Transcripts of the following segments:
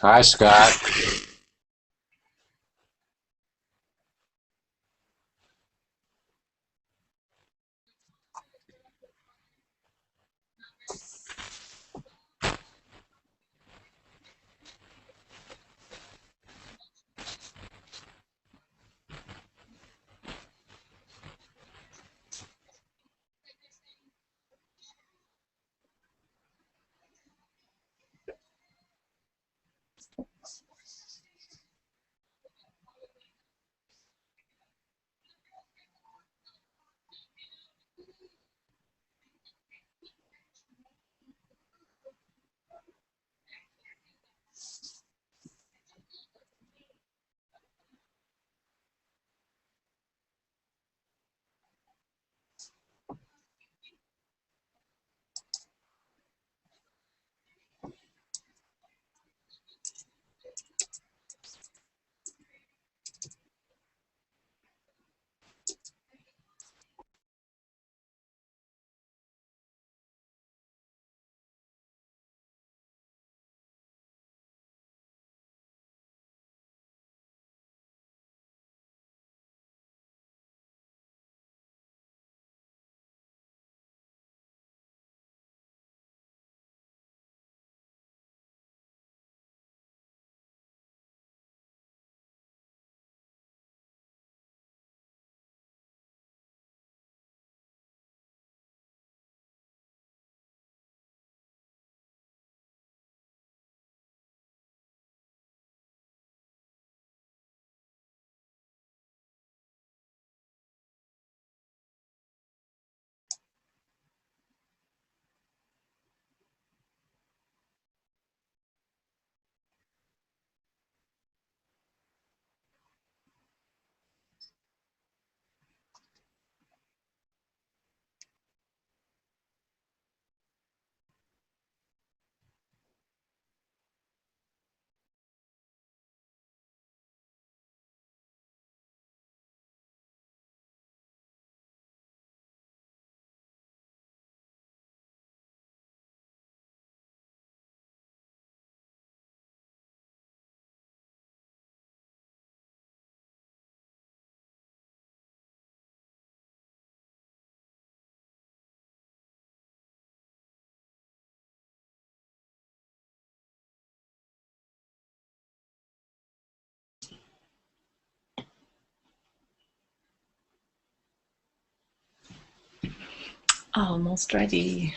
Hi, Scott. Almost ready.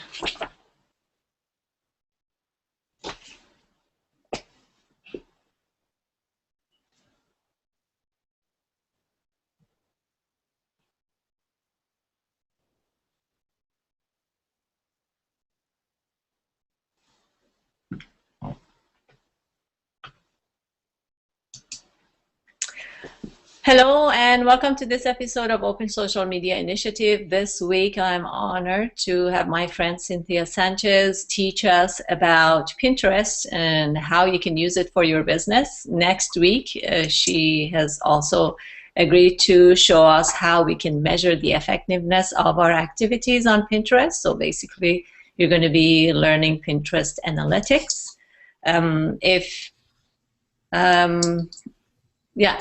Hello and welcome to this episode of Open Social Media Initiative. This week I'm honored to have my friend Cynthia Sanchez teach us about Pinterest and how you can use it for your business. Next week she has also agreed to show us how we can measure the effectiveness of our activities on Pinterest. So basically you're going to be learning Pinterest analytics.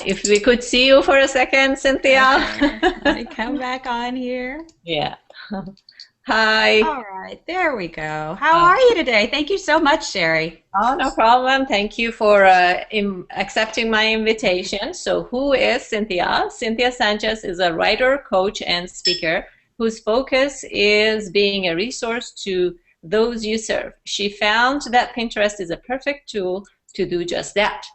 If we could see you for a second, Cynthia. Okay. Let me come back on here. Yeah. Hi. All right, there we go. How are you today? Thank you so much, Sherry. Oh, no problem. Thank you for accepting my invitation. So who is Cynthia? Cynthia Sanchez is a writer, coach, and speaker whose focus is being a resource to those you serve. She found that Pinterest is a perfect tool to do just that.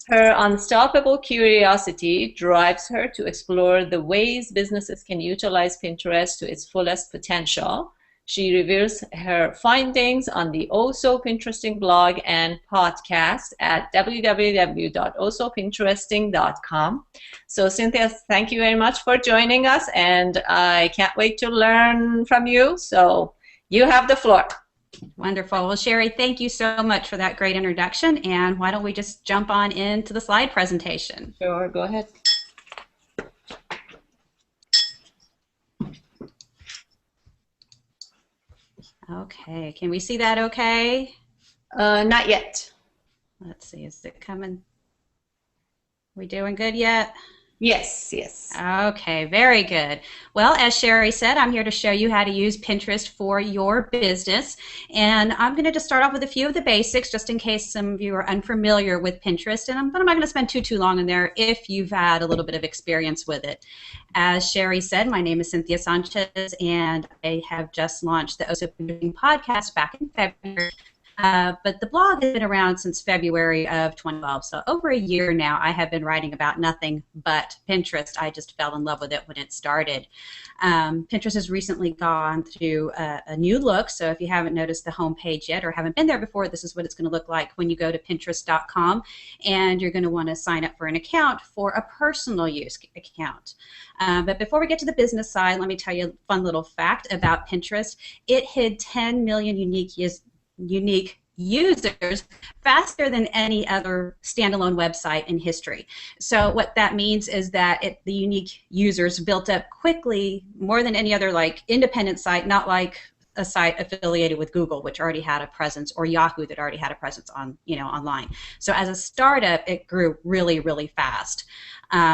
Her unstoppable curiosity drives her to explore the ways businesses can utilize Pinterest to its fullest potential. She reveals her findings on the Oh So Pinteresting blog and podcast at www.ohsopinteresting.com. So Cynthia, thank you very much for joining us, and I can't wait to learn from you. So you have the floor. Wonderful. Well, Sherry, thank you so much for that great introduction. And why don't we just jump on into the slide presentation? Sure, go ahead. Okay, can we see that okay? Not yet. Let's see, is it coming? We doing good yet? Yes, yes. Okay, very good. Well, as Sherry said, I'm here to show you how to use Pinterest for your business. And I'm going to just start off with a few of the basics, just in case some of you are unfamiliar with Pinterest. And I'm not going to spend too long in there if you've had a little bit of experience with it. As Sherry said, my name is Cynthia Sanchez, and I have just launched the Oh So Pinteresting podcast back in February. But the blog has been around since February of 2012, so over a year now I have been writing about nothing but Pinterest. I just fell in love with it when it started. Pinterest has recently gone through a new look, so if you haven't noticed the homepage yet or haven't been there before, this is what it's going to look like when you go to Pinterest.com, and you're going to want to sign up for an account for a personal use account. But before we get to the business side, let me tell you a fun little fact about Pinterest. It hit 10 million unique users faster than any other standalone website in history. So what that means is that the unique users built up quickly, more than any other like independent site, not like a site affiliated with Google, which already had a presence, or Yahoo that already had a presence on, online. So as a startup, it grew really, really fast.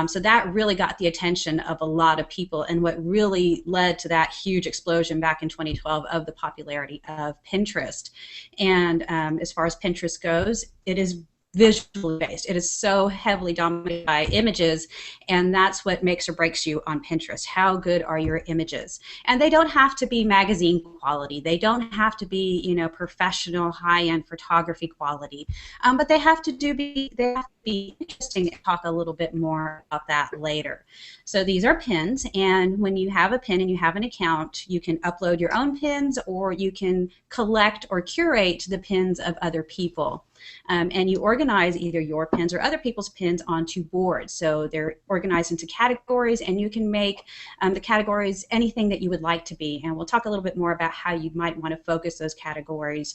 So that really got the attention of a lot of people, and what really led to that huge explosion back in 2012 of the popularity of Pinterest. And as far as Pinterest goes, it is visually based. It is so heavily dominated by images, and that's what makes or breaks you on Pinterest. How good are your images? And they don't have to be magazine quality. They don't have to be, professional high-end photography quality. But they have to be interesting. I'll talk a little bit more about that later. So these are pins, and when you have a pin and you have an account, you can upload your own pins, or you can collect or curate the pins of other people. And you organize either your pins or other people's pins onto boards. So they're organized into categories, and you can make the categories anything that you would like to be. And we'll talk a little bit more about how you might want to focus those categories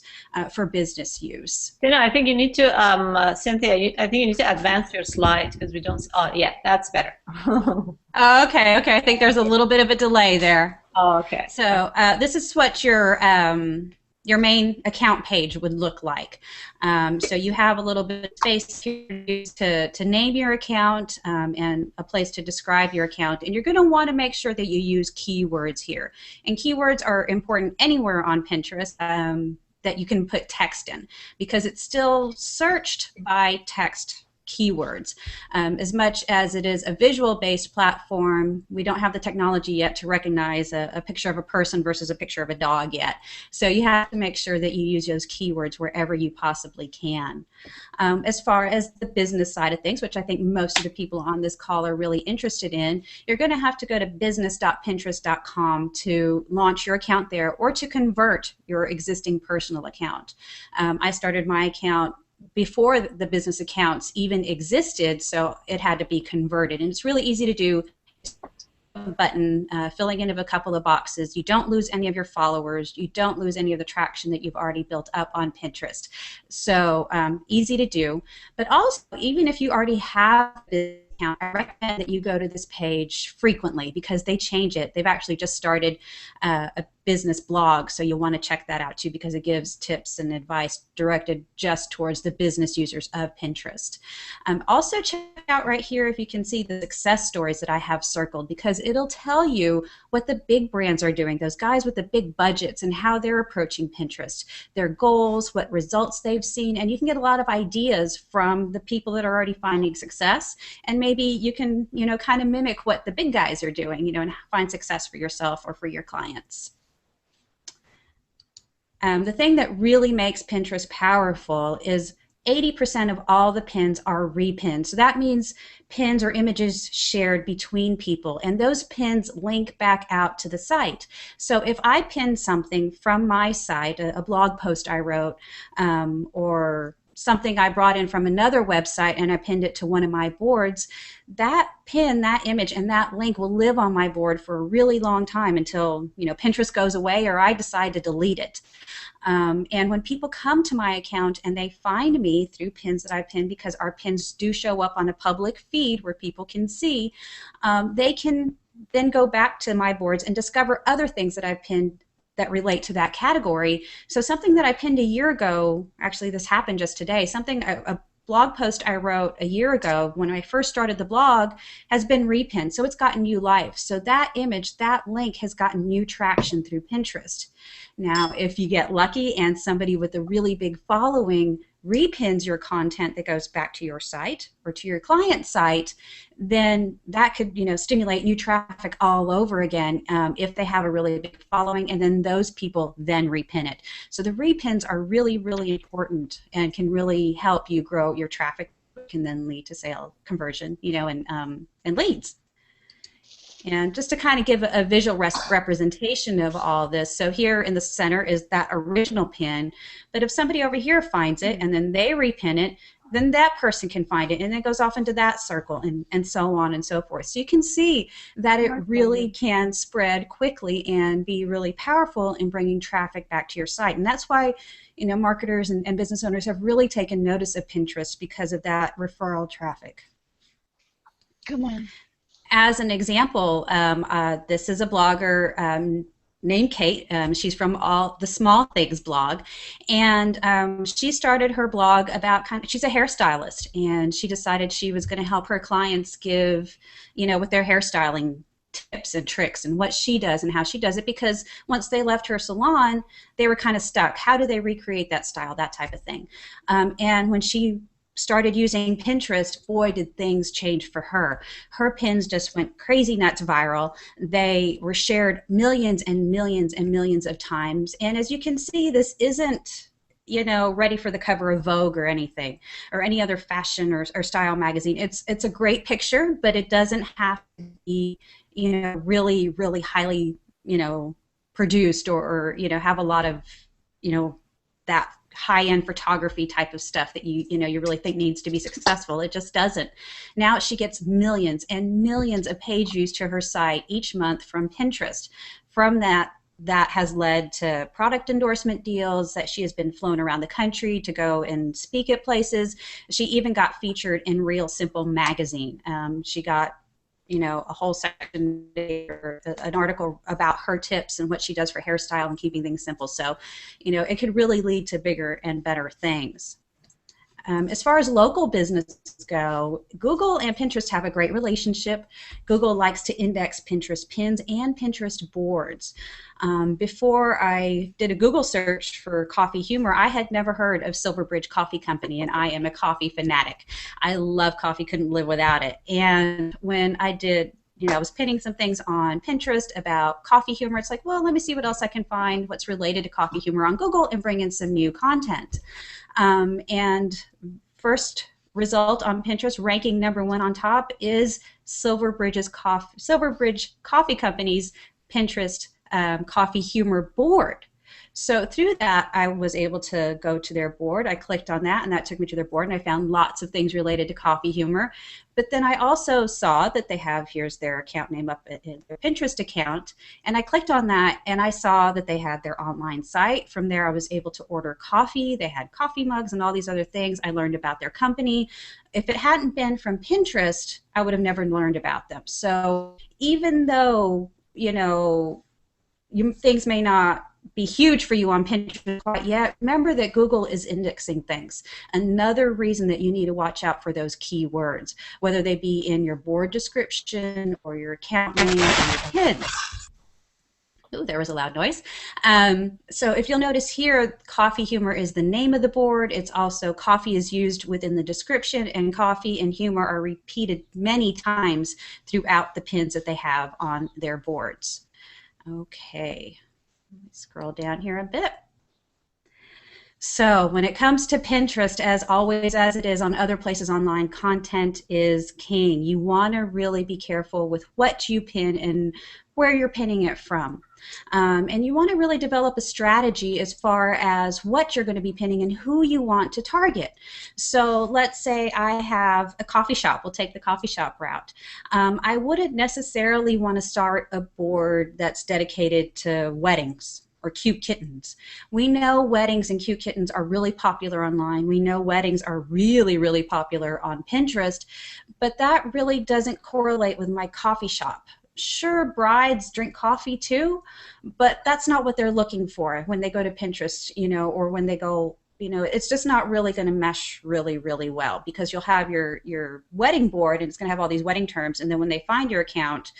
for business use. I think you need to, Cynthia, I think you need to advance your slide because we don't, oh yeah, that's better. Okay, I think there's a little bit of a delay there. Oh, okay. So this is what your main account page would look like. So you have a little bit of space here to name your account and a place to describe your account. And you're going to want to make sure that you use keywords here. And keywords are important anywhere on Pinterest that you can put text in, because it's still searched by text keywords. As much as it is a visual-based platform, we don't have the technology yet to recognize a picture of a person versus a picture of a dog yet. So you have to make sure that you use those keywords wherever you possibly can. As far as the business side of things, which I think most of the people on this call are really interested in, you're going to have to go to business.pinterest.com to launch your account there, or to convert your existing personal account. I started my account before the business accounts even existed, so it had to be converted. And it's really easy to do. Button, filling in of a couple of boxes. You don't lose any of your followers. You don't lose any of the traction that you've already built up on Pinterest. So easy to do. But also, even if you already have this account, I recommend that you go to this page frequently because they change it. They've actually just started a business blog, so you'll want to check that out too because it gives tips and advice directed just towards the business users of Pinterest. Also check out right here if you can see the success stories that I have circled because it'll tell you what the big brands are doing, those guys with the big budgets and how they're approaching Pinterest, their goals, what results they've seen, and you can get a lot of ideas from the people that are already finding success, and maybe you can, kind of mimic what the big guys are doing, and find success for yourself or for your clients. The thing that really makes Pinterest powerful is 80% of all the pins are repinned. So that means pins or images shared between people, and those pins link back out to the site. So if I pin something from my site, a blog post I wrote, or something I brought in from another website and I pinned it to one of my boards, that pin, that image, and that link will live on my board for a really long time until Pinterest goes away or I decide to delete it. And when people come to my account and they find me through pins that I pinned, because our pins do show up on a public feed where people can see, they can then go back to my boards and discover other things that I've pinned that relate to that category. So something that I pinned a year ago, actually this happened just today, a blog post I wrote a year ago when I first started the blog has been repinned, so it's gotten new life. So that image, that link has gotten new traction through Pinterest. Now, if you get lucky and somebody with a really big following repins your content that goes back to your site or to your client's site, then that could stimulate new traffic all over again if they have a really big following, and then those people then repin it. So the repins are really, really important and can really help you grow your traffic, can then lead to sale conversion, and leads. And just to kind of give a visual representation of all this, so here in the center is that original pin, but if somebody over here finds it and then they repin it, then that person can find it and it goes off into that circle and so on and so forth. So you can see that it really can spread quickly and be really powerful in bringing traffic back to your site. And that's why marketers and business owners have really taken notice of Pinterest because of that referral traffic. Come on. As an example, this is a blogger named Kate. She's from the Small Things blog, and she started her blog about she's a hairstylist, and she decided she was going to help her clients give, with their hairstyling tips and tricks and what she does and how she does it, because once they left her salon, they were kind of stuck. How do they recreate that style, that type of thing? And when she started using Pinterest, boy, did things change for her. Her pins just went crazy nuts viral. They were shared millions and millions and millions of times. And as you can see, this isn't, ready for the cover of Vogue or anything, or any other fashion or style magazine. It's a great picture, but it doesn't have to be, really, really highly, produced or have a lot of, that high-end photography type of stuff that you really think needs to be successful. It just doesn't. Now she gets millions and millions of page views to her site each month from Pinterest. From that has led to product endorsement deals that she has been flown around the country to go and speak at places. She even got featured in Real Simple magazine. She got a whole section, or an article about her tips and what she does for hairstyle and keeping things simple. So, it could really lead to bigger and better things. As far as local businesses go, Google and Pinterest have a great relationship. Google likes to index Pinterest pins and Pinterest boards. Before I did a Google search for coffee humor, I had never heard of Silverbridge Coffee Company, and I am a coffee fanatic. I love coffee, couldn't live without it. And when I did, I was pinning some things on Pinterest about coffee humor. It's like, well, let me see what else I can find, what's related to coffee humor on Google, and bring in some new content. And first result on Pinterest, ranking #1 on top, is Silverbridge Coffee Company's Pinterest coffee humor board. So through that, I was able to go to their board. I clicked on that, and that took me to their board, and I found lots of things related to coffee humor. But then I also saw that they have, here's their account name up in their Pinterest account, and I clicked on that, and I saw that they had their online site. From there, I was able to order coffee. They had coffee mugs and all these other things. I learned about their company. If it hadn't been from Pinterest, I would have never learned about them. So even though, things may not be huge for you on Pinterest quite yet, remember that Google is indexing things. Another reason that you need to watch out for those keywords, whether they be in your board description or your account name or your pins. Ooh, there was a loud noise. So if you'll notice here, coffee humor is the name of the board. It's also coffee is used within the description, and coffee and humor are repeated many times throughout the pins that they have on their boards. Okay, let me scroll down here a bit. So when it comes to Pinterest, as always, as it is on other places online, content is king. You want to really be careful with what you pin and where you're pinning it from. And you want to really develop a strategy as far as what you're going to be pinning and who you want to target. So let's say I have a coffee shop. We'll take the coffee shop route. I wouldn't necessarily want to start a board that's dedicated to weddings or cute kittens. We know weddings and cute kittens are really popular online. We know weddings are really, really popular on Pinterest, but that really doesn't correlate with my coffee shop. Sure, brides drink coffee too, but that's not what they're looking for when they go to Pinterest, or when they go, it's just not really going to mesh really, really well, because you'll have your wedding board and it's going to have all these wedding terms, and then when they find your account,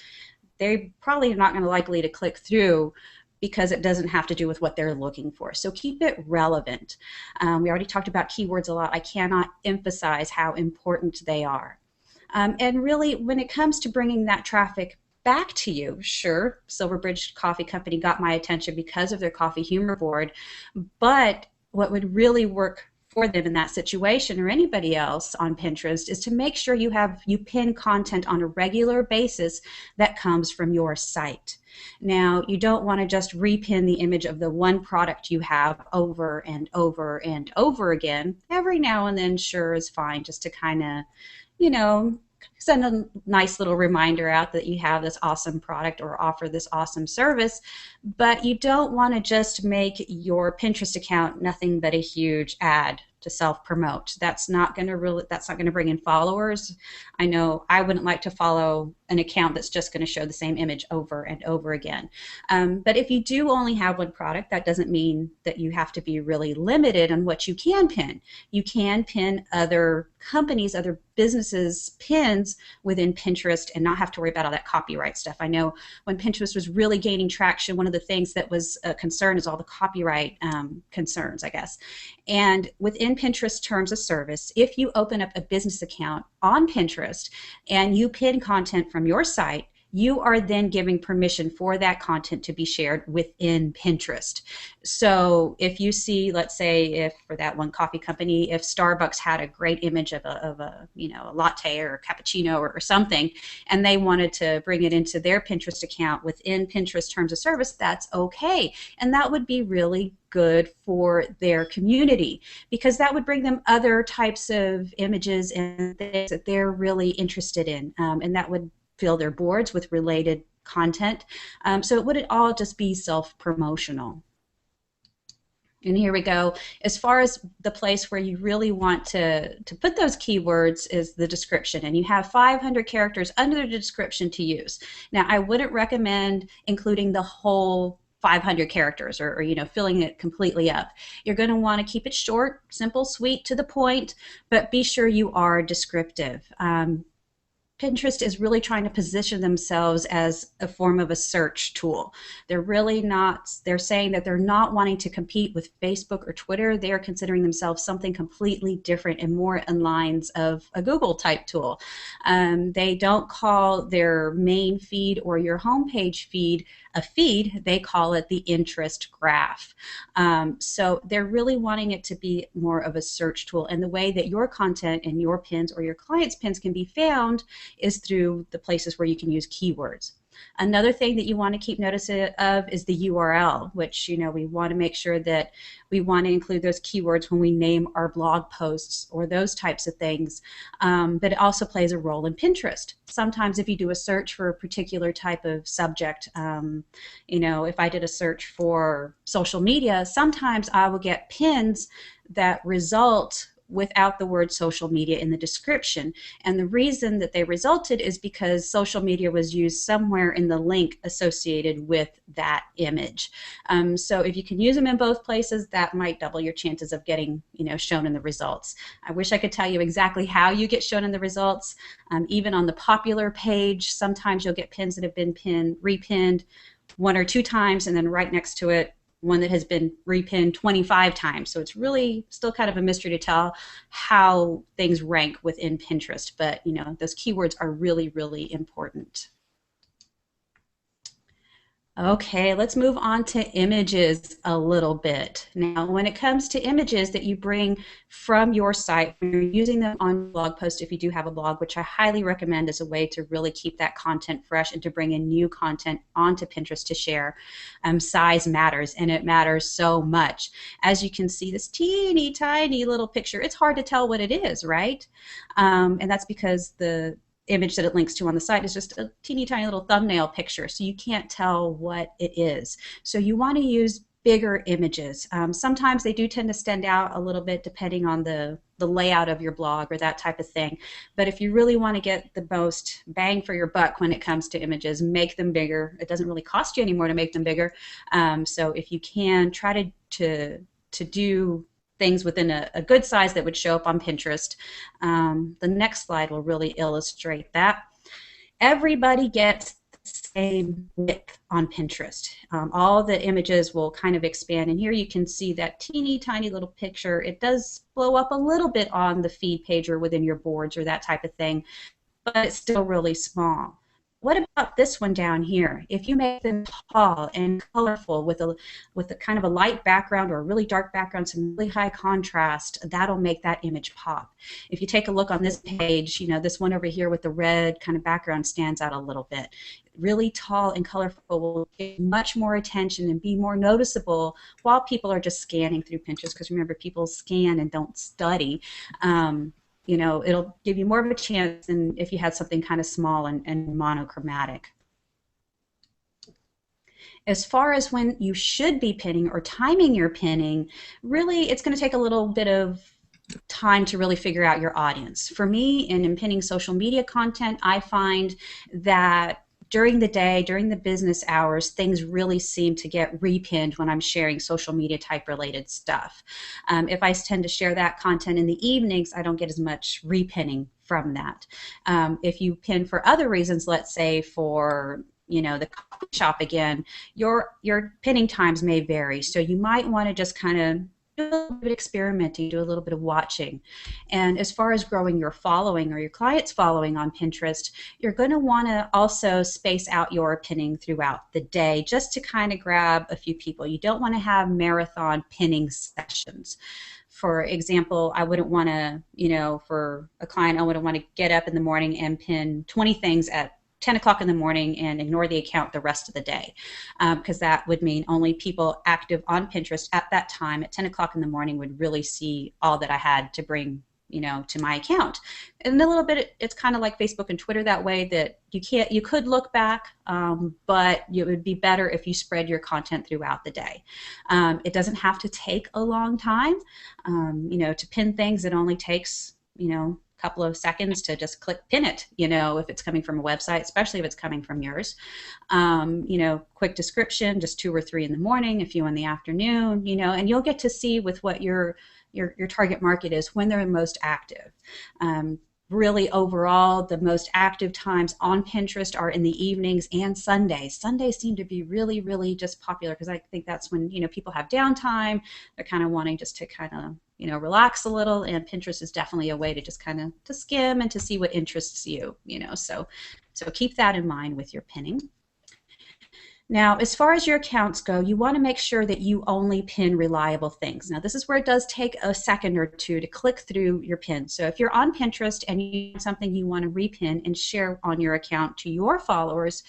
they probably are not going to likely to click through because it doesn't have to do with what they're looking for. So keep it relevant. We already talked about keywords a lot. I cannot emphasize how important they are. And really, when it comes to bringing that traffic back to you, sure, Silverbridge Coffee Company got my attention because of their coffee humor board, but what would really work for them in that situation, or anybody else on Pinterest, is to make sure you pin content on a regular basis that comes from your site. Now, you don't want to just repin the image of the one product you have over and over and over again. Every now and then, sure, is fine, just to kind of, send a nice little reminder out that you have this awesome product or offer this awesome service, but you don't want to just make your Pinterest account nothing but a huge ad to self-promote. That's not going to bring in followers. I know I wouldn't like to follow an account that's just going to show the same image over and over again. But if you do only have one product, that doesn't mean that you have to be really limited on what you can pin. You can pin other companies, other businesses' pins within Pinterest and not have to worry about all that copyright stuff. I know when Pinterest was really gaining traction, one of the things that was a concern is all the copyright concerns, I guess. And within Pinterest terms of service, if you open up a business account on Pinterest and you pin content from your site, you are then giving permission for that content to be shared within Pinterest. So if you see, let's say, if for that one coffee company, if Starbucks had a great image of a latte or a cappuccino or something, and they wanted to bring it into their Pinterest account within Pinterest terms of service, that's okay. And that would be really good for their community, because that would bring them other types of images and things that they're really interested in, and that would fill their boards with related content. So it wouldn't all just be self-promotional. And here we go. As far as the place where you really want to put those keywords is the description, and you have 500 characters under the description to use. Now, I wouldn't recommend including the whole 500 characters or filling it completely up. You're going to want to keep it short, simple, sweet, to the point, but be sure you are descriptive. Pinterest is really trying to position themselves as a form of a search tool. They're saying that they're not wanting to compete with Facebook or Twitter. They are considering themselves something completely different and more in lines of a Google type tool. They don't call their main feed or your homepage feed a feed, they call it the interest graph. So they're really wanting it to be more of a search tool, and the way that your content and your pins or your clients' pins can be found is through the places where you can use keywords. Another thing that you want to keep notice of is the URL, which, we want to make sure that we want to include those keywords when we name our blog posts or those types of things. But it also plays a role in Pinterest. Sometimes if you do a search for a particular type of subject, if I did a search for social media, sometimes I will get pins that result without the word social media in the description. And the reason that they resulted is because social media was used somewhere in the link associated with that image. So if you can use them in both places, that might double your chances of getting, shown in the results. I wish I could tell you exactly how you get shown in the results. Even on the popular page, sometimes you'll get pins that have been repinned 1 or 2 times, and then right next to it, one that has been repinned 25 times. So it's really still kind of a mystery to tell how things rank within Pinterest. But, those keywords are really, really important. Okay, let's move on to images a little bit. Now, when it comes to images that you bring from your site, when you're using them on blog posts, if you do have a blog, which I highly recommend as a way to really keep that content fresh and to bring in new content onto Pinterest to share, size matters, and it matters so much. As you can see, this teeny tiny little picture, it's hard to tell what it is, right? And that's because the image that it links to on the site is just a teeny tiny little thumbnail picture, so you can't tell what it is. So you want to use bigger images. Sometimes they do tend to stand out a little bit depending on the layout of your blog or that type of thing. But if you really want to get the most bang for your buck when it comes to images, make them bigger. It doesn't really cost you anymore to make them bigger. So if you can, try to do things within a good size that would show up on Pinterest. The next slide will really illustrate that. Everybody gets the same width on Pinterest. All the images will kind of expand, and here you can see that teeny tiny little picture. It does blow up a little bit on the feed page or within your boards or that type of thing, but it's still really small. What about this one down here? If you make them tall and colorful with a kind of a light background or a really dark background, some really high contrast, that'll make that image pop. If you take a look on this page, this one over here with the red kind of background stands out a little bit. Really tall and colorful will get much more attention and be more noticeable while people are just scanning through Pinterest, because remember, people scan and don't study. It'll give you more of a chance than if you had something kind of small and monochromatic. As far as when you should be pinning or timing your pinning, really it's going to take a little bit of time to really figure out your audience. For me, in pinning social media content, I find that during the day, during the business hours, things really seem to get repinned when I'm sharing social media type related stuff. If I tend to share that content in the evenings, I don't get as much repinning from that. If you pin for other reasons, let's say for the coffee shop again, your pinning times may vary. So you might want to just kind of do a little bit of experimenting, do a little bit of watching. And as far as growing your following or your clients' following on Pinterest, you're going to want to also space out your pinning throughout the day just to kind of grab a few people. You don't want to have marathon pinning sessions. For example, I wouldn't want to, for a client, I wouldn't want to get up in the morning and pin 20 things at 10 o'clock in the morning and ignore the account the rest of the day, because that would mean only people active on Pinterest at that time at 10 o'clock in the morning would really see all that I had to bring to my account. And a little bit, it's kind of like Facebook and Twitter that way, that you could look back, but it would be better if you spread your content throughout the day. It doesn't have to take a long time. To pin things, it only takes couple of seconds to just click pin it, if it's coming from a website, especially if it's coming from yours. Quick description, just 2 or 3 in the morning, a few in the afternoon, and you'll get to see with what your target market is when they're most active. Really, overall, the most active times on Pinterest are in the evenings and Sundays. Sundays seem to be really, really just popular because I think that's when people have downtime. They're kind of wanting just to kind of relax a little, and Pinterest is definitely a way to just kind of to skim and to see what interests you. So keep that in mind with your pinning. Now, as far as your accounts go, you want to make sure that you only pin reliable things. Now, this is where it does take a second or two to click through your pins. So if you're on Pinterest and you have something you want to repin and share on your account to your followers,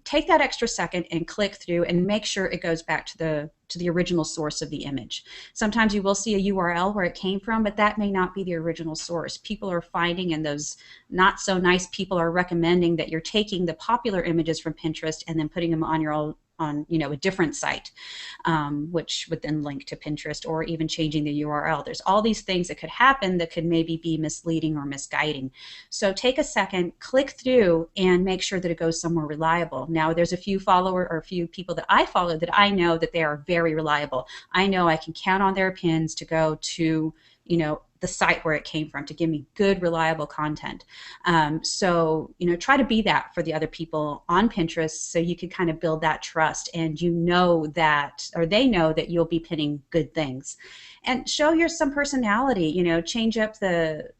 take that extra second and click through and make sure it goes back to the original source of the image. Sometimes you will see a URL where it came from, but that may not be the original source. People are finding, and those not so nice people are recommending that you're taking the popular images from Pinterest and then putting them on your own, on a different site, which would then link to Pinterest, or even changing the URL. There's all these things that could happen that could maybe be misleading or misguiding. So take a second, click through, and make sure that it goes somewhere reliable. Now, there's a few people that I follow that I know that they are very reliable. I know I can count on their pins to go to the site where it came from, to give me good, reliable content. So try to be that for the other people on Pinterest, so you can kind of build that trust, and they know that you'll be pinning good things. And show some personality. Change up the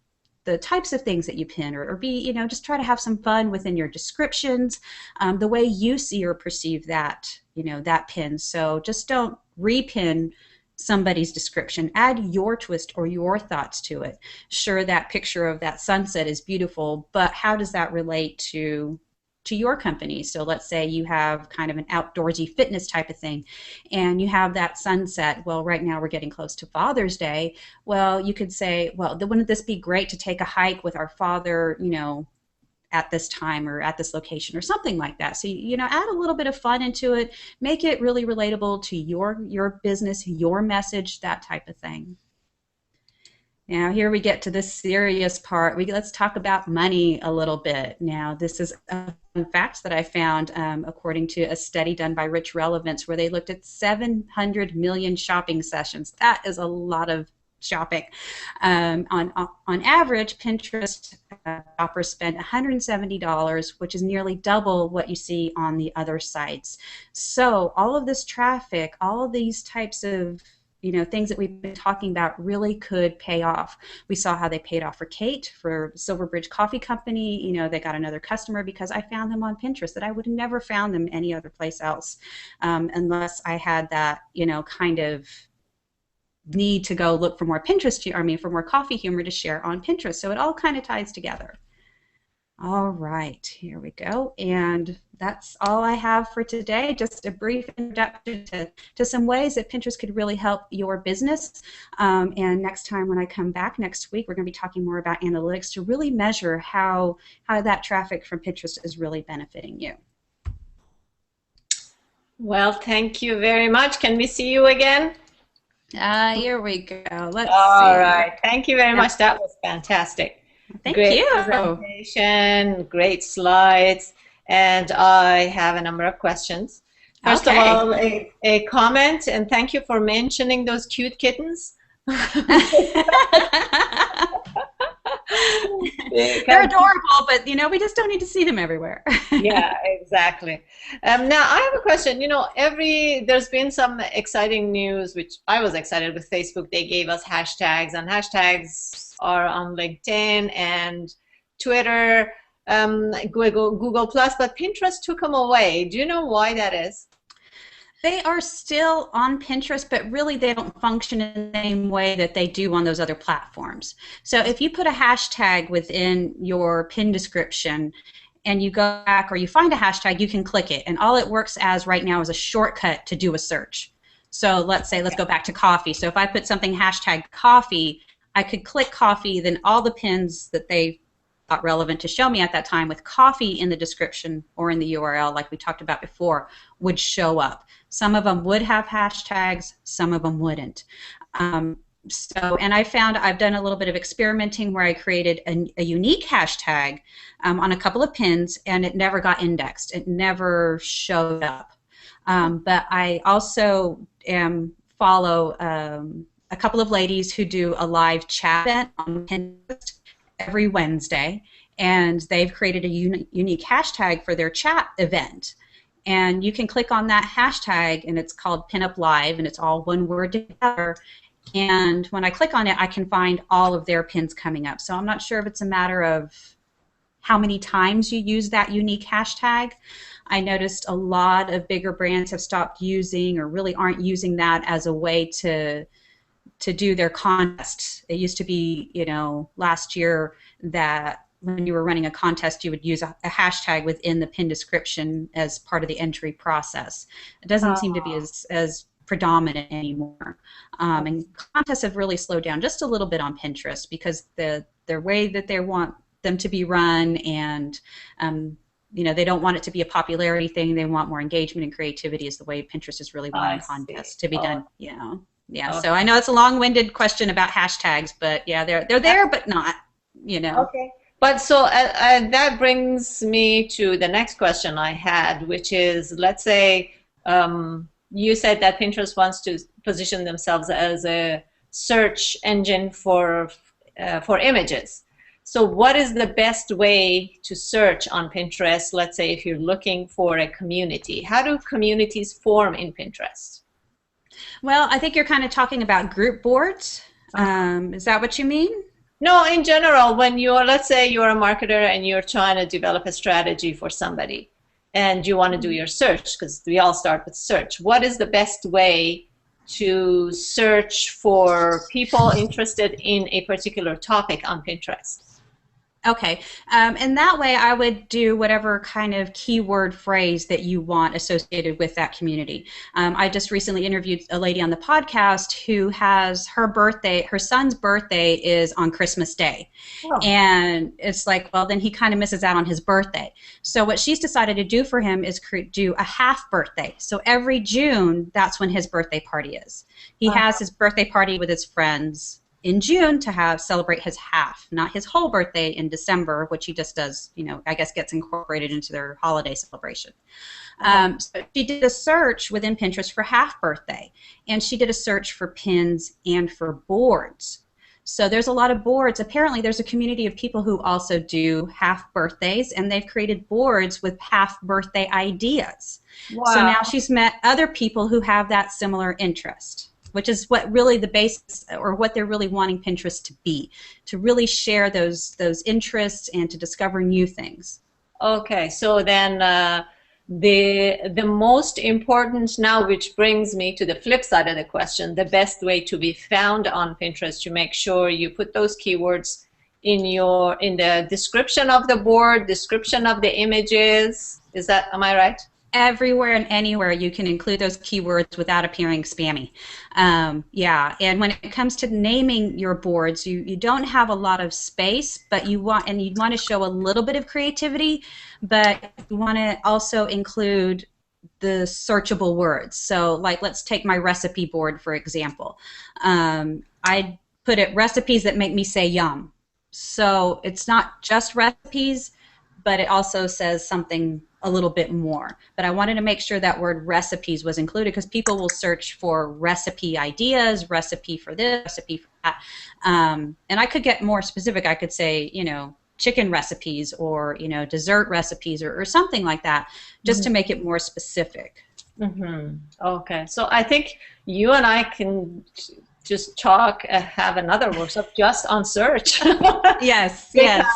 types of things that you pin, or be, just try to have some fun within your descriptions, the way you see or perceive that, that pin. So just don't repin somebody's description. Add your twist or your thoughts to it. Sure, that picture of that sunset is beautiful, but how does that relate to your company? So let's say you have kind of an outdoorsy fitness type of thing, and you have that sunset. Well, right now we're getting close to Father's Day. Well, you could say, well, wouldn't this be great to take a hike with our father, at this time or at this location or something like that. So, add a little bit of fun into it, make it really relatable to your business, your message, that type of thing. Now, here we get to the serious part. Let's talk about money a little bit. Now, this is a fun fact that I found according to a study done by Rich Relevance, where they looked at 700 million shopping sessions. That is a lot of shopping. On average, Pinterest shoppers spend $170, which is nearly double what you see on the other sites. So all of this traffic, all of these types of things that we've been talking about really could pay off. We saw how they paid off for Kate, for Silverbridge Coffee Company. They got another customer because I found them on Pinterest, that I would have never found them any other place else, unless I had that, kind of need to go look for more for more coffee humor to share on Pinterest. So it all kind of ties together. All right, here we go. And that's all I have for today. Just a brief introduction to some ways that Pinterest could really help your business. And next time when I come back next week, we're going to be talking more about analytics to really measure how that traffic from Pinterest is really benefiting you. Well, thank you very much. Can we see you again? Here we go. Let's see. All right. Thank you very much. That was fantastic. Thank Great you. Presentation, great slides, and I have a number of questions. First of all, a comment, and thank you for mentioning those cute kittens. They're adorable, but we just don't need to see them everywhere. Yeah, exactly. Now I have a question. There's been some exciting news, which I was excited with Facebook. They gave us hashtags, and hashtags are on LinkedIn and Twitter, Google Plus, but Pinterest took them away. Do you know why that is? They are still on Pinterest, but really they don't function in the same way that they do on those other platforms. So if you put a hashtag within your pin description and you go back or you find a hashtag, you can click it. And all it works as right now is a shortcut to do a search. So let's go back to coffee. So if I put something hashtag coffee, I could click coffee, then all the pins that they thought relevant to show me at that time with coffee in the description or in the URL, like we talked about before, would show up. Some of them would have hashtags, some of them wouldn't. And I found I've done a little bit of experimenting where I created a unique hashtag on a couple of pins, and it never got indexed. It never showed up. But I also follow a couple of ladies who do a live chat event on Pinterest every Wednesday, and they've created a unique hashtag for their chat event. And you can click on that hashtag, and it's called Pinup Live, and it's all one word together. And when I click on it, I can find all of their pins coming up. So I'm not sure if it's a matter of how many times you use that unique hashtag. I noticed a lot of bigger brands have stopped using or really aren't using that as a way to do their contests. It used to be, last year that when you were running a contest, you would use a hashtag within the pin description as part of the entry process. It doesn't seem to be as predominant anymore. And contests have really slowed down just a little bit on Pinterest because the way that they want them to be run, and they don't want it to be a popularity thing. They want more engagement and creativity is the way Pinterest is really wanting contests to be done. Yeah. Okay. So I know it's a long-winded question about hashtags, but yeah, they're there, but not. Okay. But so that brings me to the next question I had, which is, let's say you said that Pinterest wants to position themselves as a search engine for images. So what is the best way to search on Pinterest, let's say if you're looking for a community? How do communities form in Pinterest? Well, I think you're kind of talking about group boards. Is that what you mean? No, in general, when let's say you're a marketer and you're trying to develop a strategy for somebody and you want to do your search, because we all start with search. What is the best way to search for people interested in a particular topic on Pinterest? Okay, and that way I would do whatever kind of keyword phrase that you want associated with that community. I just recently interviewed a lady on the podcast who has her son's birthday is on Christmas Day. Oh. And it's like, well, then he kind of misses out on his birthday. So what she's decided to do for him is do a half birthday. So every June, that's when his birthday party is. He has his birthday party with his friends in June to celebrate his half, not his whole birthday in December, which he just does, I guess gets incorporated into their holiday celebration. So she did a search within Pinterest for half birthday, and she did a search for pins and for boards. So there's a lot of boards. Apparently there's a community of people who also do half birthdays, and they've created boards with half birthday ideas. Wow. So now she's met other people who have that similar interest, which is what really the basis, or what they're really wanting Pinterest to be, to really share those interests and to discover new things. Okay, so then the most important now, which brings me to the flip side of the question, the best way to be found on Pinterest, to make sure you put those keywords in the description of the board, description of the images. Am I right? Everywhere and anywhere you can include those keywords without appearing spammy. Yeah, and when it comes to naming your boards, you don't have a lot of space, but you want to show a little bit of creativity, but you want to also include the searchable words. So like, let's take my recipe board for example. I put it recipes that make me say yum. So it's not just recipes, but it also says something a little bit more. But I wanted to make sure that word recipes was included, because people will search for recipe ideas, recipe for this, recipe for that. And I could get more specific. I could say, chicken recipes, or, dessert recipes, or something like that, just to make it more specific. Okay. So I think you and I can just have another workshop just on search. Yes, yes.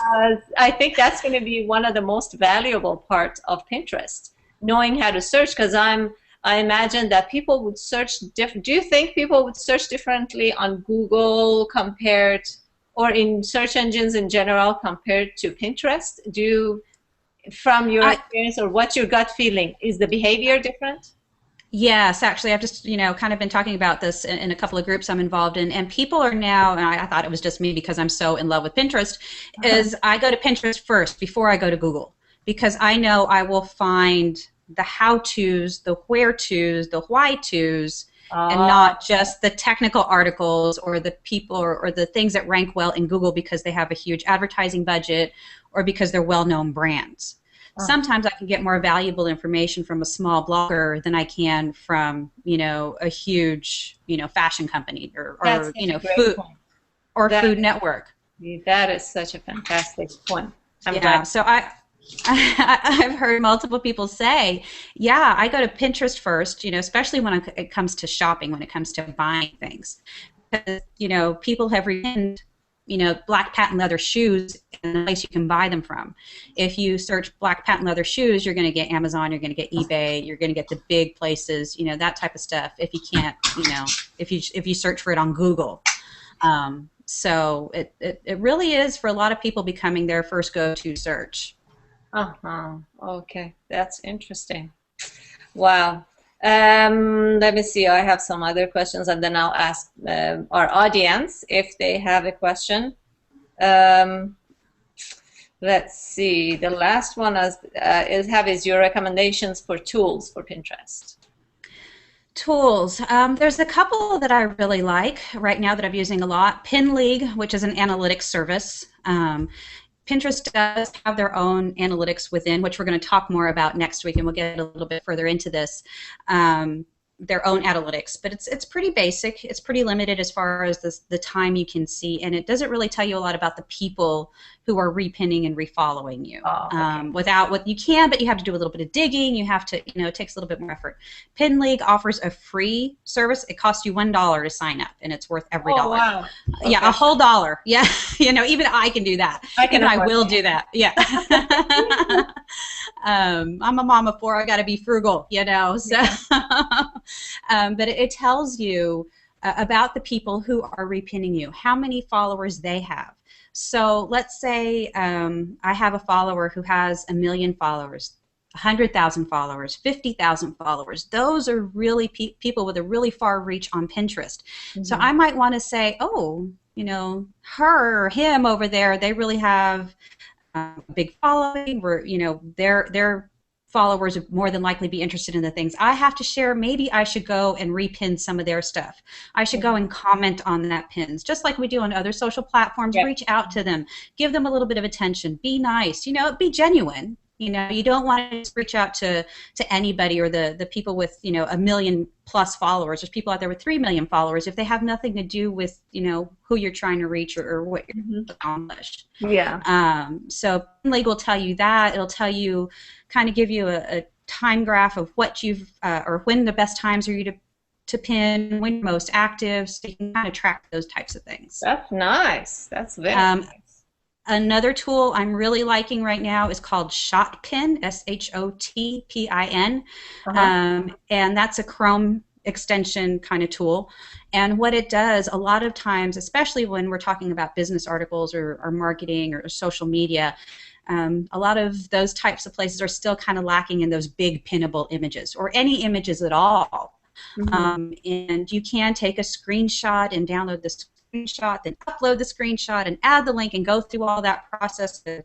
I think that's going to be one of the most valuable parts of Pinterest, knowing how to search, because I imagine that people would search different. Do you think people would search differently on Google or in search engines in general compared to Pinterest? From your experience or what's your gut feeling, is the behavior different? Yes, actually, I've just, kind of been talking about this in a couple of groups I'm involved in, and people are now, and I thought it was just me because I'm so in love with Pinterest, is I go to Pinterest first before I go to Google, because I know I will find the how-tos, the where-tos, the why-tos, and not just the technical articles or the people or the things that rank well in Google because they have a huge advertising budget or because they're well-known brands. Sometimes I can get more valuable information from a small blogger than I can from, a huge, fashion company or Food Network. That is such a fantastic point. So I've heard multiple people say, yeah, I go to Pinterest first, especially when it comes to shopping, when it comes to buying things. Because, people have written black patent leather shoes in the place you can buy them from. If you search black patent leather shoes, you're going to get Amazon, you're going to get eBay, you're going to get the big places, that type of stuff. If you can't, if you search for it on Google. So it really is for a lot of people becoming their first go-to search. Uh-huh. Okay, that's interesting. Wow. Let me see. I have some other questions, and then I'll ask our audience if they have a question. Um, let's see. The last one is your recommendations for tools for Pinterest. Tools. There's a couple that I really like right now that I'm using a lot. PinLeague, which is an analytics service. Pinterest does have their own analytics within, which we're going to talk more about next week, and we'll get a little bit further into this. Their own analytics, but it's pretty basic. It's pretty limited as far as the time you can see, and it doesn't really tell you a lot about the people who are repinning and refollowing you. Oh, okay. Without what you can, but you have to do a little bit of digging. You have to, it takes a little bit more effort. PinLeague offers a free service. It costs you $1 to sign up, and it's worth every dollar. Wow. Okay. Yeah, a whole dollar. Yeah, even I can do that. I will do that. Yeah. I'm a mom of 4. I got to be frugal, So, but it tells you about the people who are repinning you, how many followers they have. So let's say I have a follower who has 1 million followers, 100,000 followers, 50,000 followers. Those are really people with a really far reach on Pinterest. Mm-hmm. So I might want to say, oh, her or him over there, they really have a big following, where their followers would more than likely be interested in the things I have to share. Maybe I should go and repin some of their stuff. I should go and comment on that pins, just like we do on other social platforms. Yep. Reach out to them, give them a little bit of attention, be nice, be genuine. You don't want to just reach out to anybody, or the people with 1 million plus followers. There's people out there with 3 million followers if they have nothing to do with who you're trying to reach or what you're accomplish. Yeah. So PinLeague will tell you that. It'll tell you, kind of give you a time graph of what you've or when the best times are you to pin, when you're most active, so you can kind of track those types of things. That's nice. That's very nice. Another tool I'm really liking right now is called ShotPin, SHOTPIN, and that's a Chrome extension kind of tool. And what it does, a lot of times, especially when we're talking about business articles or marketing or social media, a lot of those types of places are still kind of lacking in those big pinnable images, or any images at all. Mm-hmm. And you can take a screenshot and download the screenshot, then upload the screenshot and add the link and go through all that process to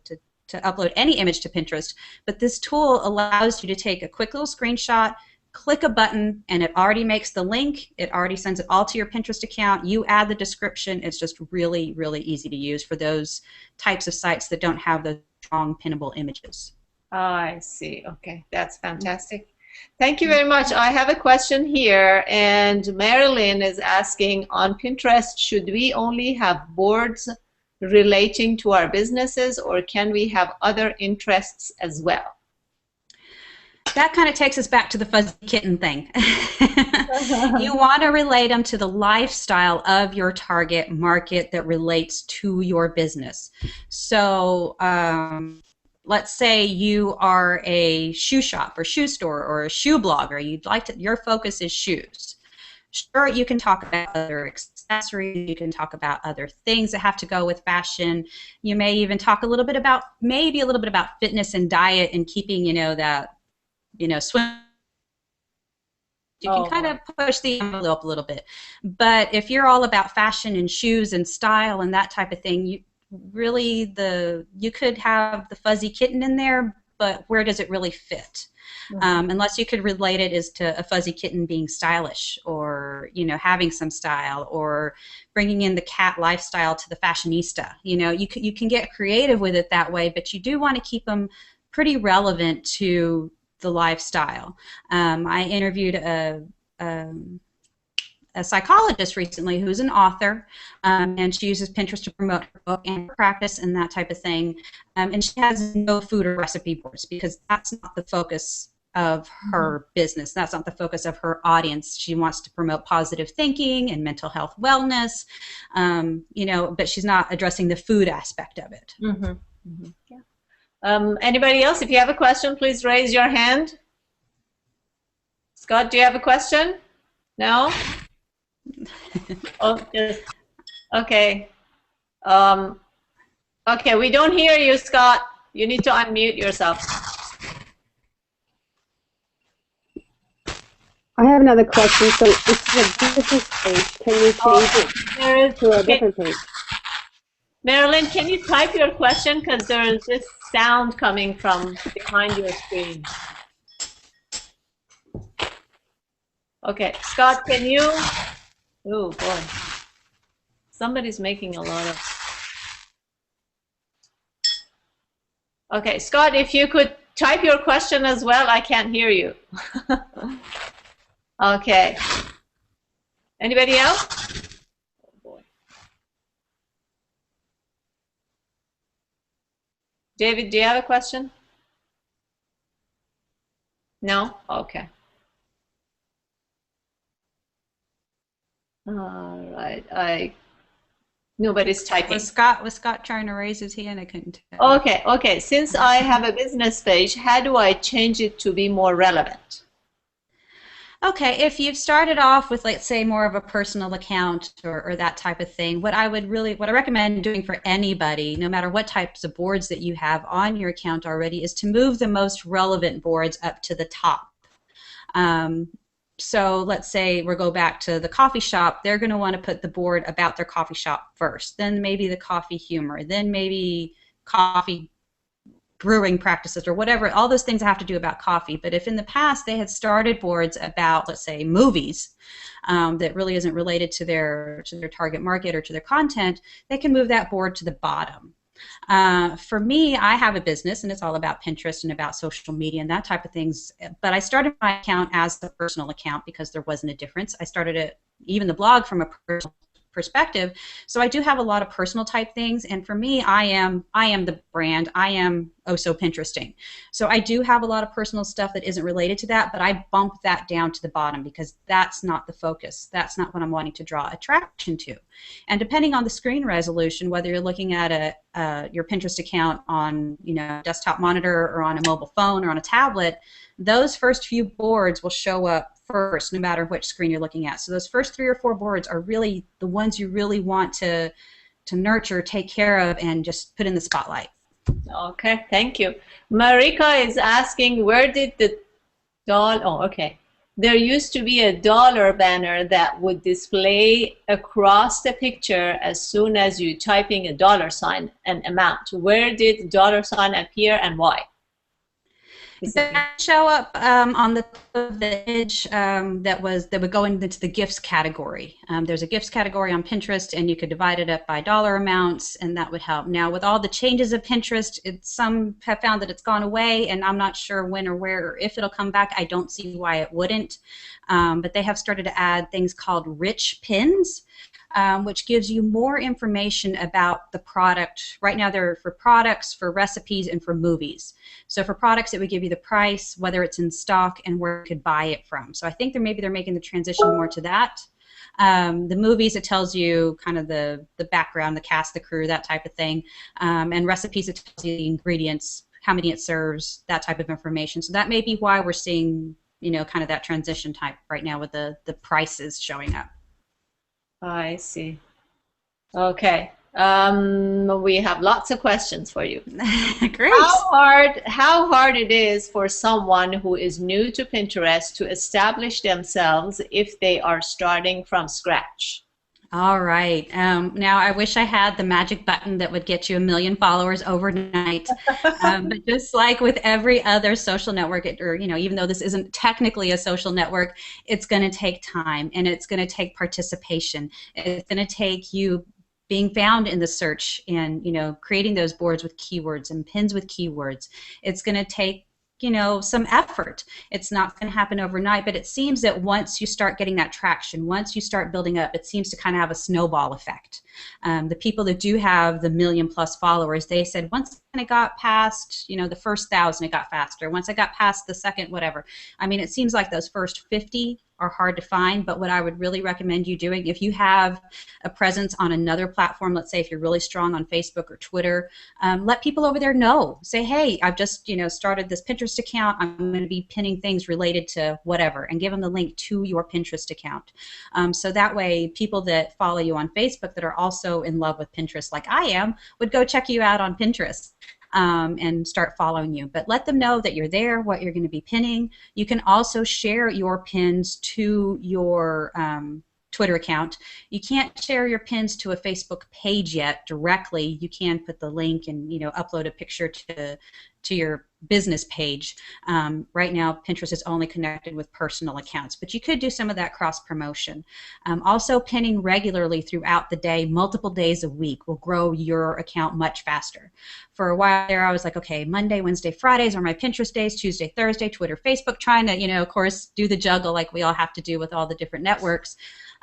upload any image to Pinterest. But this tool allows you to take a quick little screenshot, click a button, and it already makes the link. It already sends it all to your Pinterest account. You add the description. It's just really, really easy to use for those types of sites that don't have the strong pinnable images. Oh, I see. Okay, that's fantastic. Thank you very much. I have a question here, and Marilyn is asking, on Pinterest, should we only have boards relating to our businesses, or can we have other interests as well? That kind of takes us back to the fuzzy kitten thing. You want to relate them to the lifestyle of your target market that relates to your business. So let's say you are a shoe shop or shoe store or a shoe blogger. Your focus is shoes. Sure, you can talk about other accessories. You can talk about other things that have to go with fashion. You may even talk a little bit about fitness and diet and keeping, that, swim. You can kind of push the envelope a little bit. But if you're all about fashion and shoes and style and that type of thing, you could have the fuzzy kitten in there, but where does it really fit? Mm-hmm. Unless you could relate it as to a fuzzy kitten being stylish, or having some style, or bringing in the cat lifestyle to the fashionista. You can get creative with it that way, but you do want to keep them pretty relevant to the lifestyle. I interviewed a psychologist recently who's an author, and she uses Pinterest to promote her book and her practice and that type of thing. And she has no food or recipe boards, because that's not the focus of her business. That's not the focus of her audience. She wants to promote positive thinking and mental health wellness, but she's not addressing the food aspect of it. Mm-hmm. Mm-hmm. Yeah. Anybody else? If you have a question, please raise your hand. Scott, do you have a question? No? Oh, yes. Okay. Okay, we don't hear you, Scott. You need to unmute yourself. I have another question. So it's a business page. Can you change it to a different page? Marilyn, can you type your question because there's this sound coming from behind your screen? Okay, Scott, can you? Oh boy, somebody's making a lot of. Okay, Scott, if you could type your question as well, I can't hear you. Okay. Anybody else? Oh boy. David, do you have a question? No? Okay. All right. Nobody's typing. Was Scott trying to raise his hand? I couldn't tell. Okay. Since I have a business page, how do I change it to be more relevant? Okay, if you've started off with, let's say, more of a personal account or that type of thing, what I recommend doing for anybody, no matter what types of boards that you have on your account already, is to move the most relevant boards up to the top. So let's say we'll go back to the coffee shop. They're going to want to put the board about their coffee shop first, then maybe the coffee humor, then maybe coffee brewing practices or whatever, all those things have to do about coffee. But if in the past they had started boards about, let's say, movies that really isn't related to their target market or to their content, they can move that board to the bottom. For me, I have a business and it's all about Pinterest and about social media and that type of things, but I started my account as a personal account because there wasn't a difference. I started it, even the blog, from a personal perspective. So I do have a lot of personal type things, and for me, I am the brand. I am so Pinteresting. So I do have a lot of personal stuff that isn't related to that, but I bump that down to the bottom because that's not the focus. That's not what I'm wanting to draw attraction to. And depending on the screen resolution, whether you're looking at your Pinterest account on desktop monitor or on a mobile phone or on a tablet, those first few boards will show up first, no matter which screen you're looking at. So those first 3 or 4 boards are really the ones you really want to nurture, take care of, and just put in the spotlight. Okay, thank you. Marika is asking, where did the dollar? Oh, okay. There used to be a dollar banner that would display across the picture as soon as you typing a $sign and amount. Where did the $sign appear and why? That show up on the top of the image that would go into the gifts category. There's a gifts category on Pinterest, and you could divide it up by dollar amounts, and that would help. Now, with all the changes of Pinterest, some have found that it's gone away, and I'm not sure when or where or if it'll come back. I don't see why it wouldn't. But they have started to add things called rich pins, which gives you more information about the product. Right now they're for products, for recipes, and for movies. So for products, it would give you the price, whether it's in stock, and where you could buy it from. So I think they're making the transition more to that. The movies, it tells you kind of the background, the cast, the crew, that type of thing. And recipes, it tells you the ingredients, how many it serves, that type of information. So that may be why we're seeing, kind of that transition type right now with the prices showing up. I see. Okay. We have lots of questions for you. Great. How hard it is for someone who is new to Pinterest to establish themselves if they are starting from scratch? All right. Now, I wish I had the magic button that would get you 1 million followers overnight. But just like with every other social network, even though this isn't technically a social network, it's going to take time, and it's going to take participation. It's going to take you being found in the search and creating those boards with keywords and pins with keywords. It's going to take some effort. It's not going to happen overnight, but it seems that once you start getting that traction, once you start building up, it seems to kind of have a snowball effect. The people that do have the 1 million+ followers, they said once I got past, the first 1,000, it got faster. Once I got past the second, whatever. I mean, it seems like those first 50 are hard to find. But what I would really recommend you doing, if you have a presence on another platform, let's say if you're really strong on Facebook or Twitter, let people over there know. Say, hey, I've just started this Pinterest account. I'm going to be pinning things related to whatever, and give them the link to your Pinterest account. So that way, people that follow you on Facebook that are also in love with Pinterest, like I am, would go check you out on Pinterest. And start following you. But let them know that you're there, what you're going to be pinning. You can also share your pins to your Twitter account. You can't share your pins to a Facebook page yet directly. You can put the link and upload a picture to your business page. Right now, Pinterest is only connected with personal accounts, but you could do some of that cross promotion. Also, pinning regularly throughout the day, multiple days a week, will grow your account much faster. For a while there, I was like, okay, Monday, Wednesday, Fridays are my Pinterest days, Tuesday, Thursday, Twitter, Facebook, trying to, of course, do the juggle like we all have to do with all the different networks.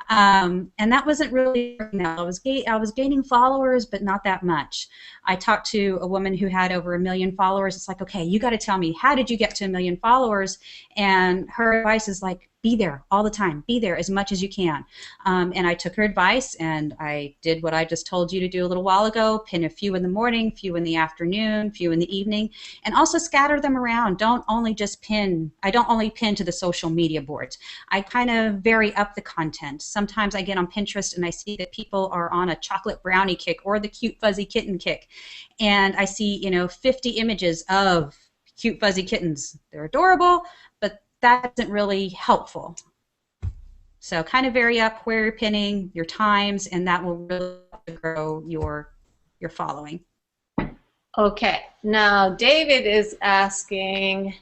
And that wasn't really working out. I was gaining followers, but not that much. I talked to a woman who had over 1 million followers. It's like, okay, you got to tell me, how did you get to 1 million followers? And her advice is like, be there all the time. Be there as much as you can. And I took her advice, and I did what I just told you to do a little while ago, pin a few in the morning, few in the afternoon, few in the evening, and also scatter them around. Don't only just pin. I don't only pin to the social media boards. I kind of vary up the content. Sometimes I get on Pinterest and I see that people are on a chocolate brownie kick or the cute fuzzy kitten kick, and I see 50 images of cute fuzzy kittens. They're adorable, but that isn't really helpful. So kind of vary up where you're pinning, your times, and that will really grow your following. Okay, now David is asking,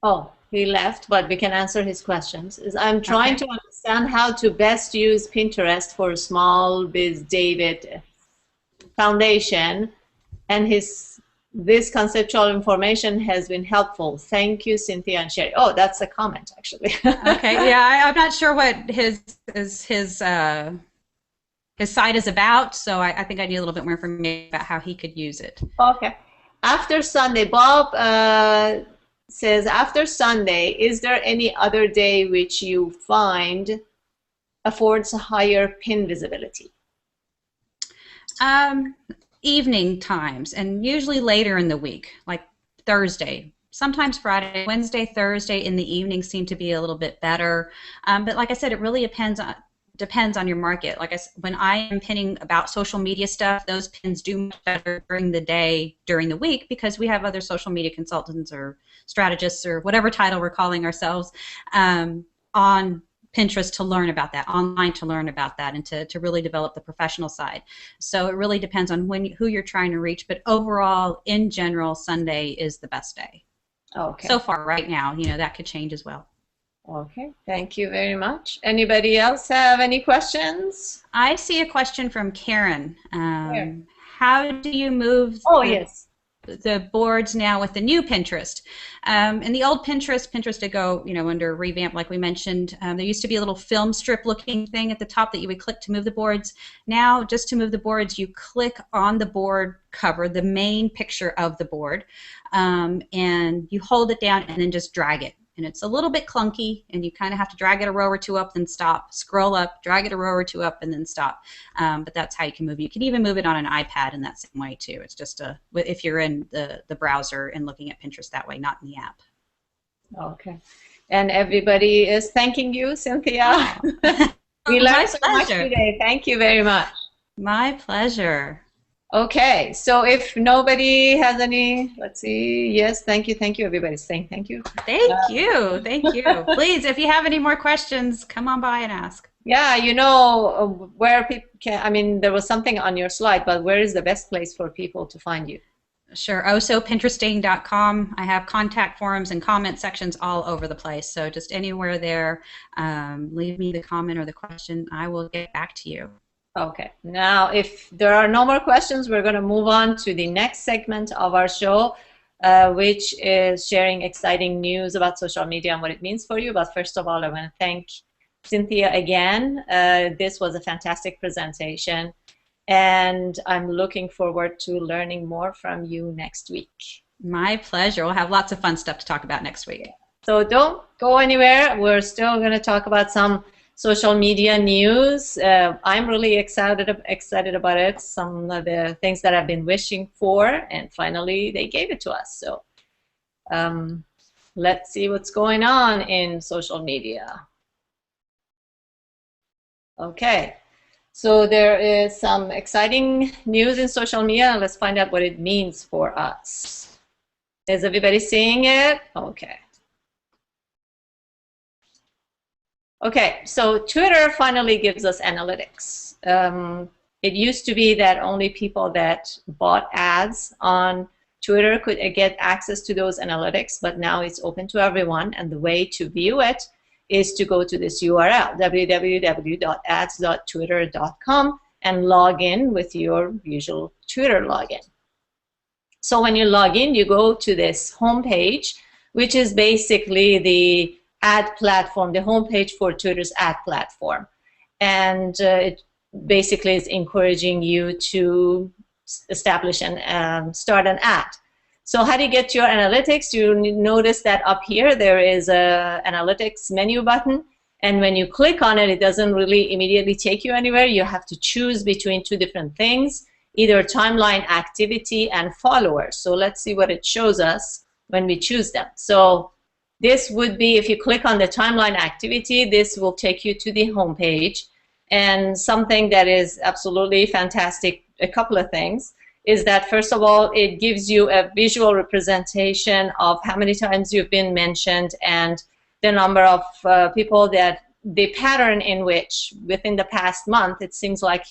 oh, he left, but we can answer his questions. I'm trying to understand how to best use Pinterest for Small Biz David Foundation, and this conceptual information has been helpful. Thank you, Cynthia and Sherry. Oh, that's a comment, actually. Okay, yeah, I'm not sure what his site is about, so I think I need a little bit more information about how he could use it. Okay. After Sunday, Bob says, after Sunday, is there any other day which you find affords higher pin visibility? Evening times, and usually later in the week, like Thursday. Sometimes Friday, Wednesday, Thursday in the evening seem to be a little bit better. But like I said, it really depends on your market. Like when I am pinning about social media stuff, those pins do much better during the day, during the week, because we have other social media consultants or strategists or whatever title we're calling ourselves on Pinterest to learn about that, online to learn about that, and to really develop the professional side. So it really depends on who you're trying to reach, but overall, in general, Sunday is the best day. Okay. So far, right now, that could change as well. Okay, thank you very much. Anybody else have any questions? I see a question from Karen. Sure. How do you move the boards now with the new Pinterest? In the old Pinterest did go, under revamp, like we mentioned. There used to be a little film strip looking thing at the top that you would click to move the boards. Now, just to move the boards, you click on the board cover, the main picture of the board, and you hold it down and then just drag it. And it's a little bit clunky, and you kind of have to drag it a row or two up, then stop, scroll up, drag it a row or two up, and then stop. But that's how you can move it. You can even move it on an iPad in that same way too. It's just if you're in the browser and looking at Pinterest that way, not in the app. Okay. And everybody is thanking you, Cynthia. We learned so much today. Thank you very much. My pleasure. Okay, so if nobody has any, let's see. Yes, thank you. Everybody's saying thank you. Thank you. Please, if you have any more questions, come on by and ask. Yeah, where people can, there was something on your slide, but where is the best place for people to find you? Sure, Pinteresting.com. I have contact forums and comment sections all over the place, so just anywhere there, leave me the comment or the question. I will get back to you. Okay, now if there are no more questions, we're going to move on to the next segment of our show, which is sharing exciting news about social media and what it means for you. But first of all, I want to thank Cynthia again. This was a fantastic presentation, and I'm looking forward to learning more from you next week. My pleasure. We'll have lots of fun stuff to talk about next week. So don't go anywhere. We're still going to talk about some social media news. I'm really excited about it. Some of the things that I've been wishing for, and finally they gave it to us. So let's see what's going on in social media. Okay, so there is some exciting news in social media. Let's find out what it means for us. Is everybody seeing it? Okay. Okay, so Twitter finally gives us analytics. It used to be that only people that bought ads on Twitter could get access to those analytics, but now it's open to everyone, and the way to view it is to go to this URL, www.ads.twitter.com, and log in with your usual Twitter login. So when you log in, you go to this homepage, which is basically the ad platform, the homepage for Twitter's ad platform. And it basically is encouraging you to establish and start an ad. So how do you get to your analytics? You notice that up here there is a analytics menu button, and when you click on it, it doesn't really immediately take you anywhere. You have to choose between two different things, either timeline activity and followers. So let's see what it shows us when we choose them. So this would be, if you click on the timeline activity, this will take you to the home page. And something that is absolutely fantastic, a couple of things, is that first of all, it gives you a visual representation of how many times you've been mentioned and the number of people that, the pattern in which within the past month, it seems like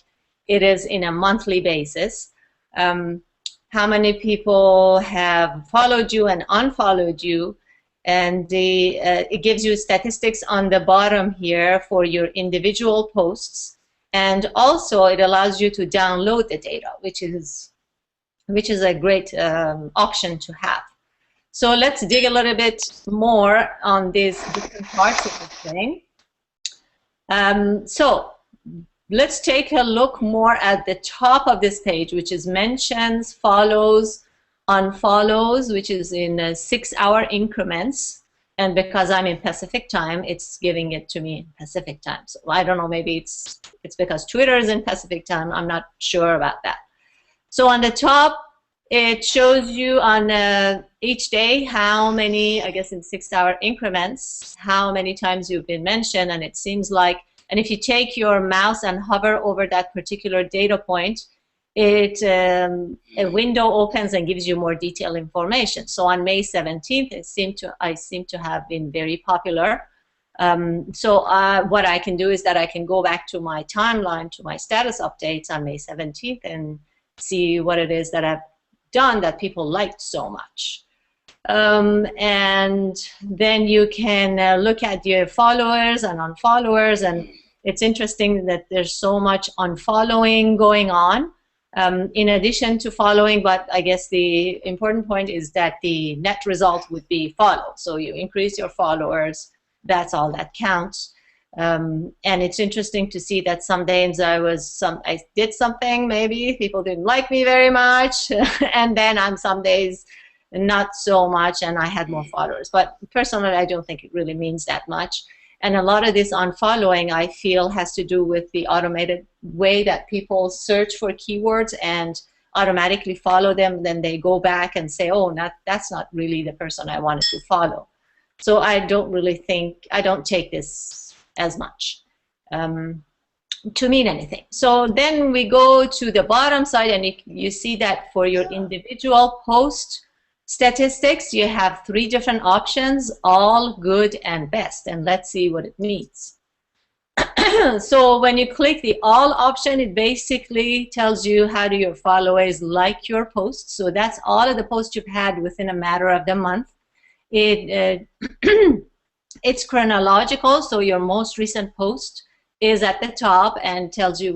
it is in a monthly basis. How many people have followed you and unfollowed you, and it gives you statistics on the bottom here for your individual posts, and also it allows you to download the data, which is a great option to have. So let's dig a little bit more on these different parts of the thing. So let's take a look more at the top of this page, which is mentions, follows, unfollows, which is in 6-hour increments. And because I'm in Pacific time, it's giving it to me in Pacific time. So I don't know, maybe it's because Twitter is in Pacific time. I'm not sure about that. So on the top, it shows you on each day how many, I guess in 6-hour increments, how many times you've been mentioned. And it seems like, and if you take your mouse and hover over that particular data point, a window opens and gives you more detailed information. So on May 17th, I seem to have been very popular. So what I can do is that I can go back to my timeline, to my status updates on May 17th, and see what it is that I've done that people liked so much. And then you can look at your followers and unfollowers, and it's interesting that there's so much unfollowing going on in addition to following, but I guess the important point is that the net result would be follow. So you increase your followers, that's all that counts. And it's interesting to see that some days I did something, maybe people didn't like me very much, and then on some days not so much, and I had more followers. But personally, I don't think it really means that much. And a lot of this unfollowing, I feel, has to do with the automated way that people search for keywords and automatically follow them. Then they go back and say, oh, that's not really the person I wanted to follow. So I don't take this as much to mean anything. So then we go to the bottom side, and you see that for your individual post statistics, you have 3 different options, all, good, and best. And let's see what it means. So when you click the all option, it basically tells you how do your followers like your posts. So that's all of the posts you've had within a matter of the month. It's chronological, so your most recent post is at the top and tells you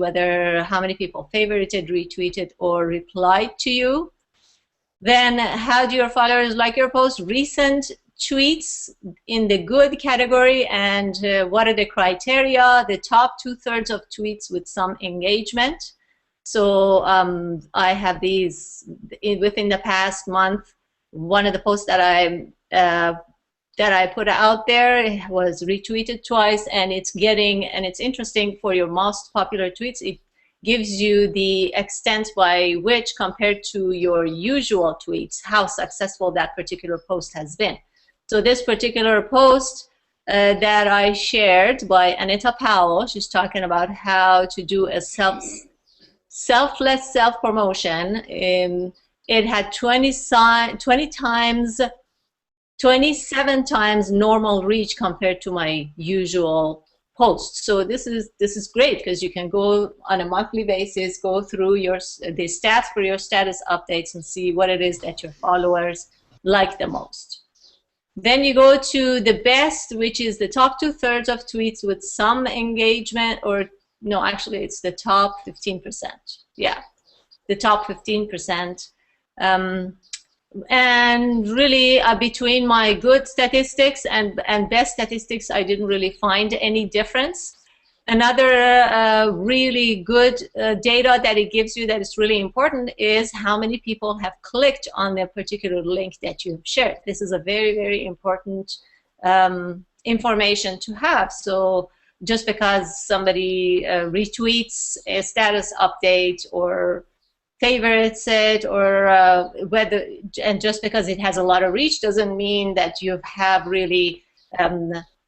how many people favorited, retweeted, or replied to you. Then how do your followers like your post? Recent tweets in the good category, and what are the criteria? The top 2/3 of tweets with some engagement. So I have these within the past month. One of the posts that I that I put out there. It was retweeted twice, and it's interesting for your most popular tweets. It gives you the extent by which, compared to your usual tweets, how successful that particular post has been. So this particular post that I shared by Anita Powell, she's talking about how to do a selfless self-promotion. It had 27 times normal reach compared to my usual post. So this is great, because you can go on a monthly basis, go through the stats for your status updates and see what it is that your followers like the most. Then you go to the best, which is the top 2/3 of tweets with some engagement, or no, actually it's the top 15%. Yeah, the top 15%. And really, between my good statistics and best statistics, I didn't really find any difference. Another really good data that it gives you that is really important is how many people have clicked on the particular link that you have shared. This is a very, very important information to have. So just because somebody retweets a status update or favorites it, or and just because it has a lot of reach doesn't mean that you have really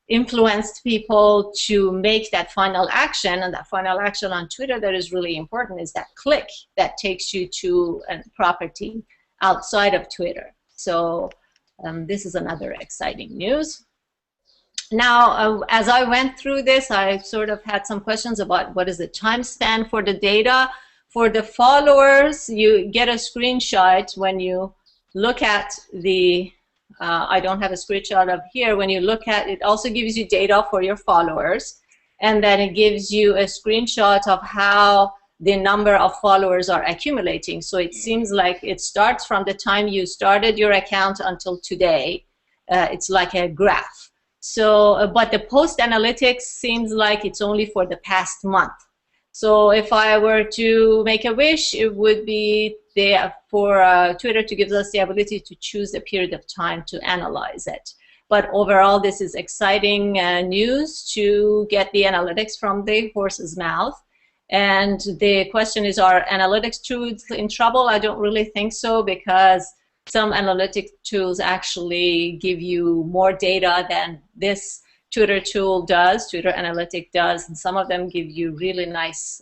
influenced people to make that final action. And that final action on Twitter that is really important is that click that takes you to a property outside of Twitter. So this is another exciting news. Now, as I went through this, I sort of had some questions about what is the time span for the data. For the followers, you get a screenshot when you look at the I don't have a screenshot of here. When you look at it, also gives you data for your followers, and then it gives you a screenshot of how the number of followers are accumulating. So it seems like it starts from the time you started your account until today. It's like a graph. So, but the post analytics seems like it's only for the past month. So if I were to make a wish, it would be there for Twitter to give us the ability to choose a period of time to analyze it. But overall, this is exciting news to get the analytics from the horse's mouth. And the question is, are analytics tools in trouble? I don't really think so, because some analytic tools actually give you more data than this Twitter tool does, Twitter Analytic does, and some of them give you really nice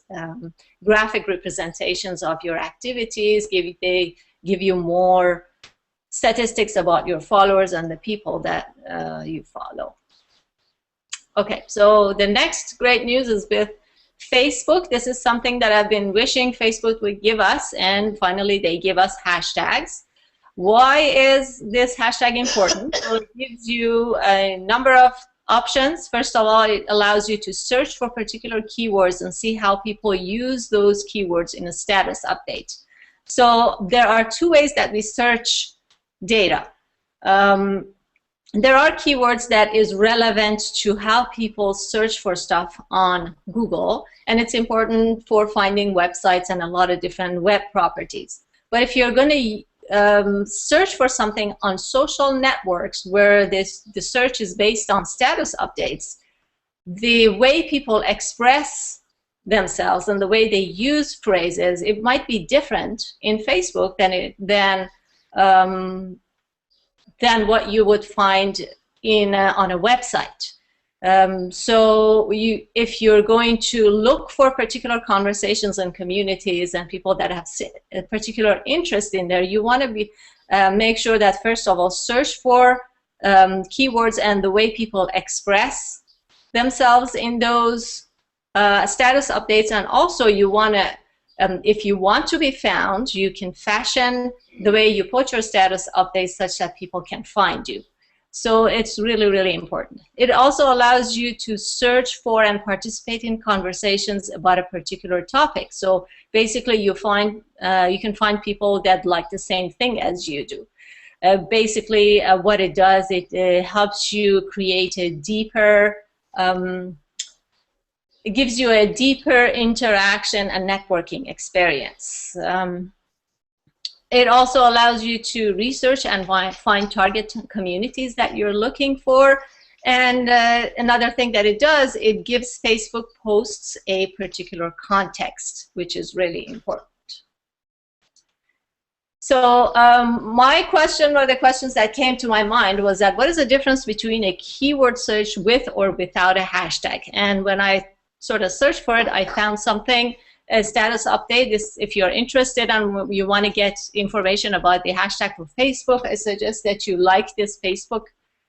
graphic representations of your activities. They give you more statistics about your followers and the people that you follow. Okay, so the next great news is with Facebook. This is something that I've been wishing Facebook would give us, and finally they give us hashtags. Why is this hashtag important? So it gives you a number of options. First of all, it allows you to search for particular keywords and see how people use those keywords in a status update. So there are two ways that we search data. There are keywords that is relevant to how people search for stuff on Google, and it's important for finding websites and a lot of different web properties. But if you're going to search for something on social networks where the search is based on status updates, the way people express themselves and the way they use phrases, it might be different in Facebook than what you would find in on a website. So if you're going to look for particular conversations and communities and people that have a particular interest in there, you want to make sure that, first of all, search for keywords and the way people express themselves in those status updates. And also you want to, if you want to be found, you can fashion the way you put your status updates such that people can find you. So it's really, really important. It also allows you to search for and participate in conversations about a particular topic. So basically you can find people that like the same thing as you do. Basically what it does, it helps you create a deeper, it gives you a deeper interaction and networking experience. It also allows you to research and find target communities that you're looking for. And another thing that it does, it gives Facebook posts a particular context, which is really important. So my question, or the questions that came to my mind, was that what is the difference between a keyword search with or without a hashtag? And when I sort of searched for it, I found something, a status update. This, if you're interested and you want to get information about the hashtag for Facebook, I suggest that you like this Facebook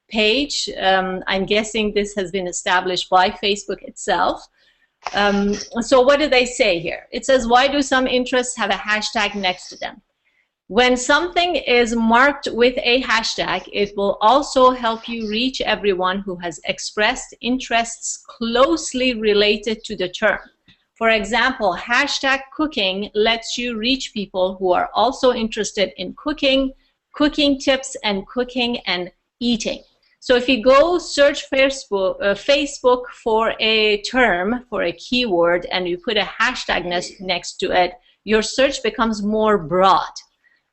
page. I'm guessing this has been established by Facebook itself. So what do they say here? It says, why do some interests have a hashtag next to them? When something is marked with a hashtag, it will also help you reach everyone who has expressed interests closely related to the term. For example, hashtag cooking lets you reach people who are also interested in cooking, cooking tips, and cooking and eating. So if you go search Facebook for a term, for a keyword, and you put a hashtag next to it, your search becomes more broad.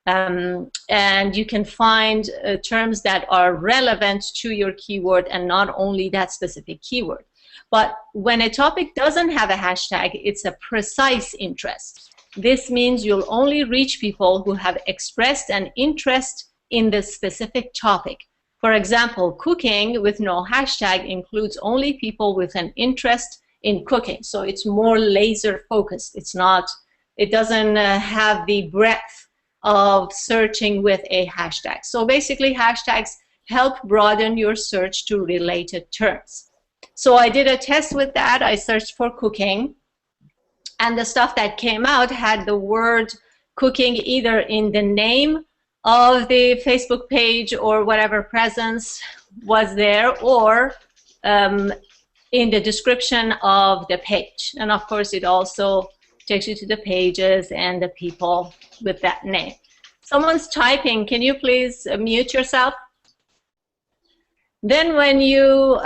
And you can find terms that are relevant to your keyword and not only that specific keyword. But when a topic doesn't have a hashtag, it's a precise interest. This means you'll only reach people who have expressed an interest in the specific topic. For example, cooking with no hashtag includes only people with an interest in cooking. So it's more laser focused. It doesn't have the breadth of searching with a hashtag. So basically, hashtags help broaden your search to related terms. So I did a test with that. I searched for cooking, and the stuff that came out had the word cooking either in the name of the Facebook page or whatever presence was there, or in the description of the page. And of course, it also takes you to the pages and the people with that name. Someone's typing. Can you please mute yourself? Then when you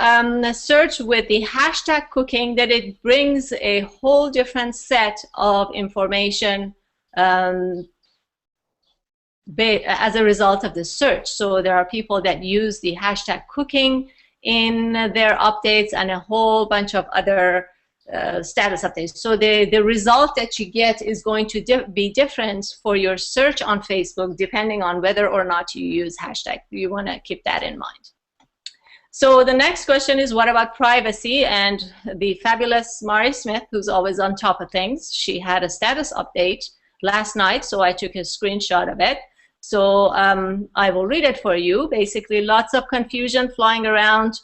search with the hashtag cooking, then it brings a whole different set of information as a result of the search. So there are people that use the hashtag cooking in their updates and a whole bunch of other status updates. So the result that you get is going to be different for your search on Facebook depending on whether or not you use hashtag. You want to keep that in mind. So the next question is, what about privacy? And the fabulous Mari Smith, who's always on top of things, she had a status update last night, so I took a screenshot of it. So I will read it for you. Basically, lots of confusion flying around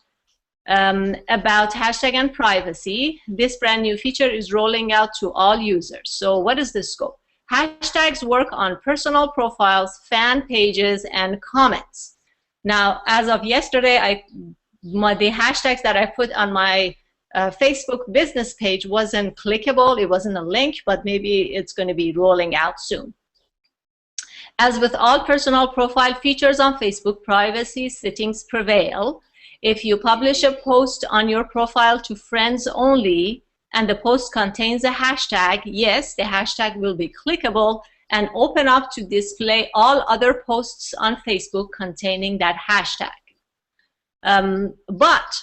about hashtag and privacy. This brand new feature is rolling out to all users. So what is the scope? Hashtags work on personal profiles, fan pages, and comments. Now, as of yesterday, the hashtags that I put on my Facebook business page wasn't clickable. It wasn't a link, but maybe it's going to be rolling out soon. As with all personal profile features on Facebook, privacy settings prevail. If you publish a post on your profile to friends only, and the post contains a hashtag, yes, the hashtag will be clickable and open up to display all other posts on Facebook containing that hashtag. But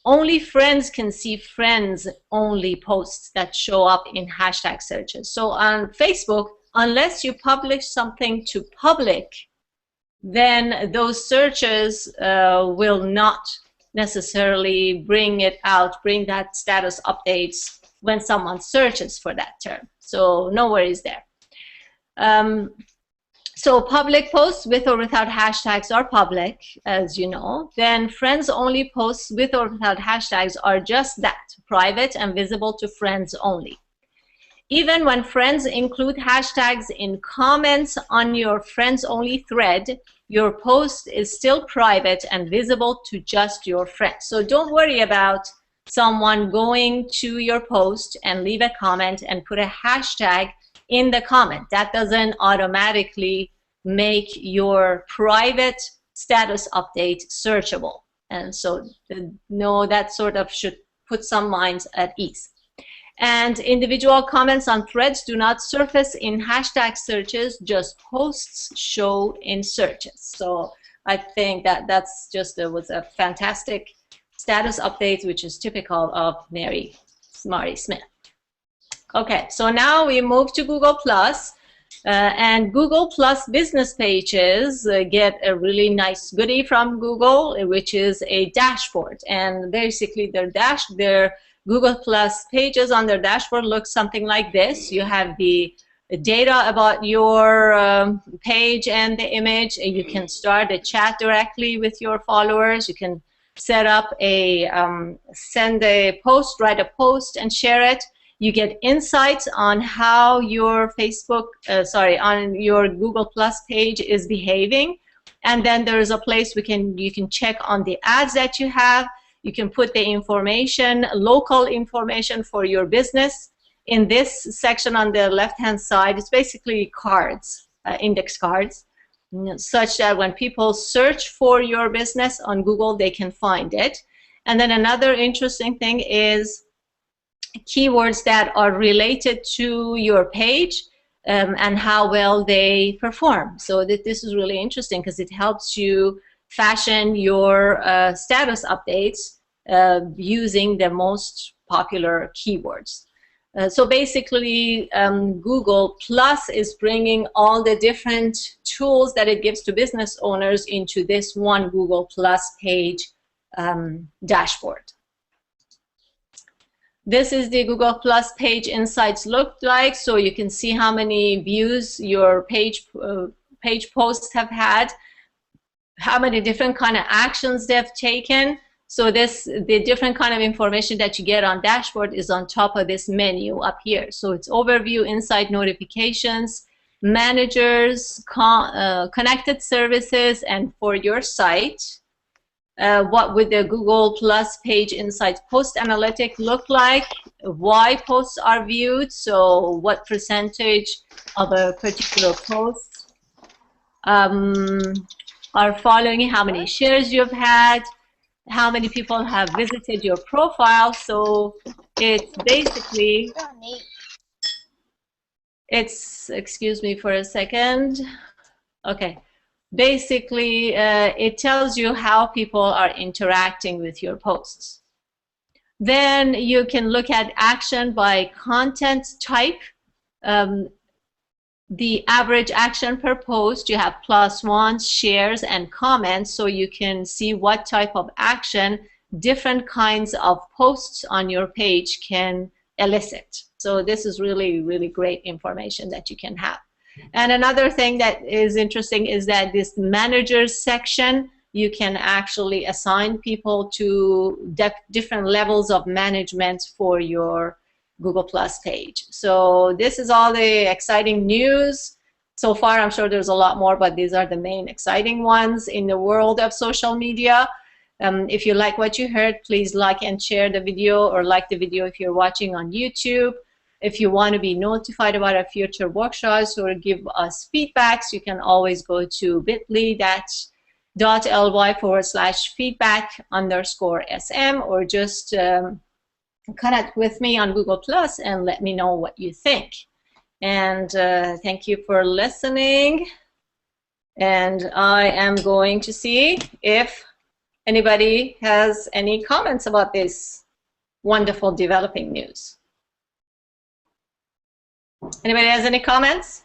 only friends can see friends-only posts that show up in hashtag searches. So on Facebook, unless you publish something to public, then those searches will not necessarily bring it out, bring that status updates when someone searches for that term. So no worries there. So public posts with or without hashtags are public, as you know. Then friends-only posts with or without hashtags are just that, private and visible to friends only. Even when friends include hashtags in comments on your friends-only thread, your post is still private and visible to just your friends. So don't worry about someone going to your post and leave a comment and put a hashtag in the comment. That doesn't automatically make your private status update searchable. And so no, that sort of should put some minds at ease. And individual comments on threads do not surface in hashtag searches, just posts show in searches. So I think that that's just was a fantastic status update, which is typical of Mary Smith. Okay, so now we move to Google Plus. And Google Plus business pages get a really nice goodie from Google, which is a dashboard. And basically their Google Plus pages on their dashboard look something like this. You have the data about your page and the image. You can start a chat directly with your followers. You can set up send a post, write a post and share it. You get insights on how your on your Google Plus page is behaving. And then there is a place you can check on the ads that you have. You can put the information, local information for your business. In this section on the left-hand side, it's basically cards, index cards, such that when people search for your business on Google, they can find it. And then another interesting thing is keywords that are related to your page and how well they perform. So this is really interesting because it helps you fashion your status updates using the most popular keywords. So basically, Google Plus is bringing all the different tools that it gives to business owners into this one Google Plus page dashboard. This is the Google Plus page insights look like, so you can see how many views your page posts have had, how many different kind of actions they've taken. So the different kind of information that you get on dashboard is on top of this menu up here. So it's overview, insight, notifications, managers, connected services, and for your site. What would the Google Plus page insights post analytic look like? Why posts are viewed, so what percentage of a particular post are following, how many shares you've had, how many people have visited your profile. So it's basically, excuse me for a second. Okay. Basically, it tells you how people are interacting with your posts. Then you can look at action by content type. The average action per post, you have +1s, shares, and comments, so you can see what type of action different kinds of posts on your page can elicit. So this is really, really great information that you can have. And another thing that is interesting is that this managers section, you can actually assign people to different levels of management for your Google Plus page. So this is all the exciting news. So far, I'm sure there's a lot more, but these are the main exciting ones in the world of social media. If you like what you heard, please like and share the video, or like the video if you're watching on YouTube. If you want to be notified about our future workshops or give us feedbacks, you can always go to bit.ly/feedback_SM, or just connect with me on Google Plus and let me know what you think. And thank you for listening. And I am going to see if anybody has any comments about this wonderful developing news. Anybody has any comments?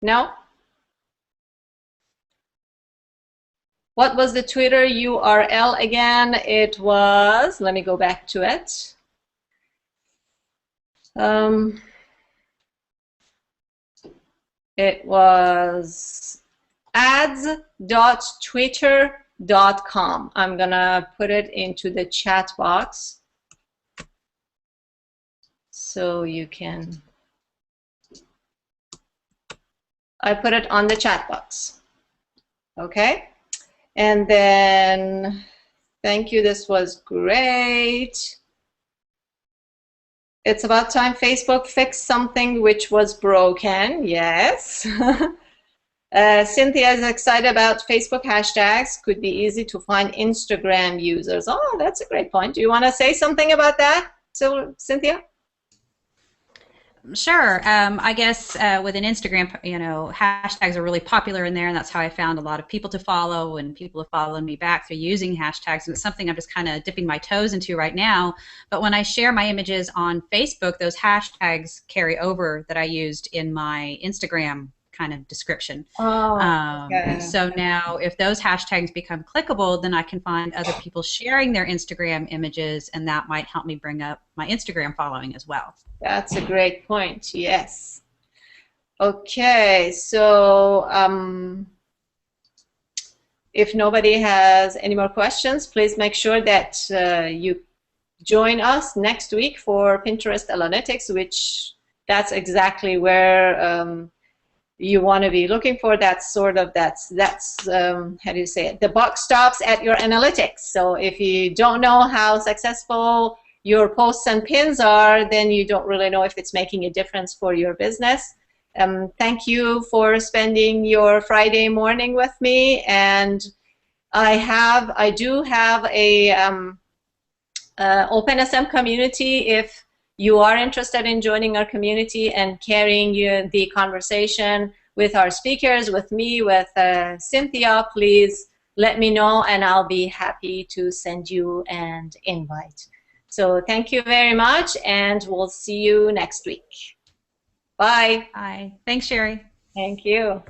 No? What was the Twitter URL again? It was, let me go back to it. It was ads.twitter.com. I'm gonna put it into the chat box so you can, I put it on the chat box. Okay, and then thank you, this was great. It's about time Facebook fixed something which was broken. Yes. Cynthia is excited about Facebook hashtags. Could be easy to find Instagram users. Oh, that's a great point. Do you want to say something about that, So, Cynthia? Sure. I guess with an Instagram, you know, hashtags are really popular in there, and that's how I found a lot of people to follow, and people have followed me back through using hashtags, and it's something I'm just kind of dipping my toes into right now. But when I share my images on Facebook, those hashtags carry over that I used in my Instagram kind of description. Okay. So now if those hashtags become clickable, then I can find other people sharing their Instagram images, and that might help me bring up my Instagram following as well. That's a great point, yes. Okay, so if nobody has any more questions, please make sure that you join us next week for Pinterest Analytics, which that's exactly where you want to be looking for. That's sort of, that's how do you say it? The buck stops at your analytics. So if you don't know how successful your posts and pins are, then you don't really know if it's making a difference for your business. Thank you for spending your Friday morning with me, and I do have a OpenSM community. If you are interested in joining our community and carrying the conversation with our speakers, with me, with Cynthia, please let me know, and I'll be happy to send you an invite. So thank you very much, and we'll see you next week. Bye. Bye. Thanks, Sherry. Thank you.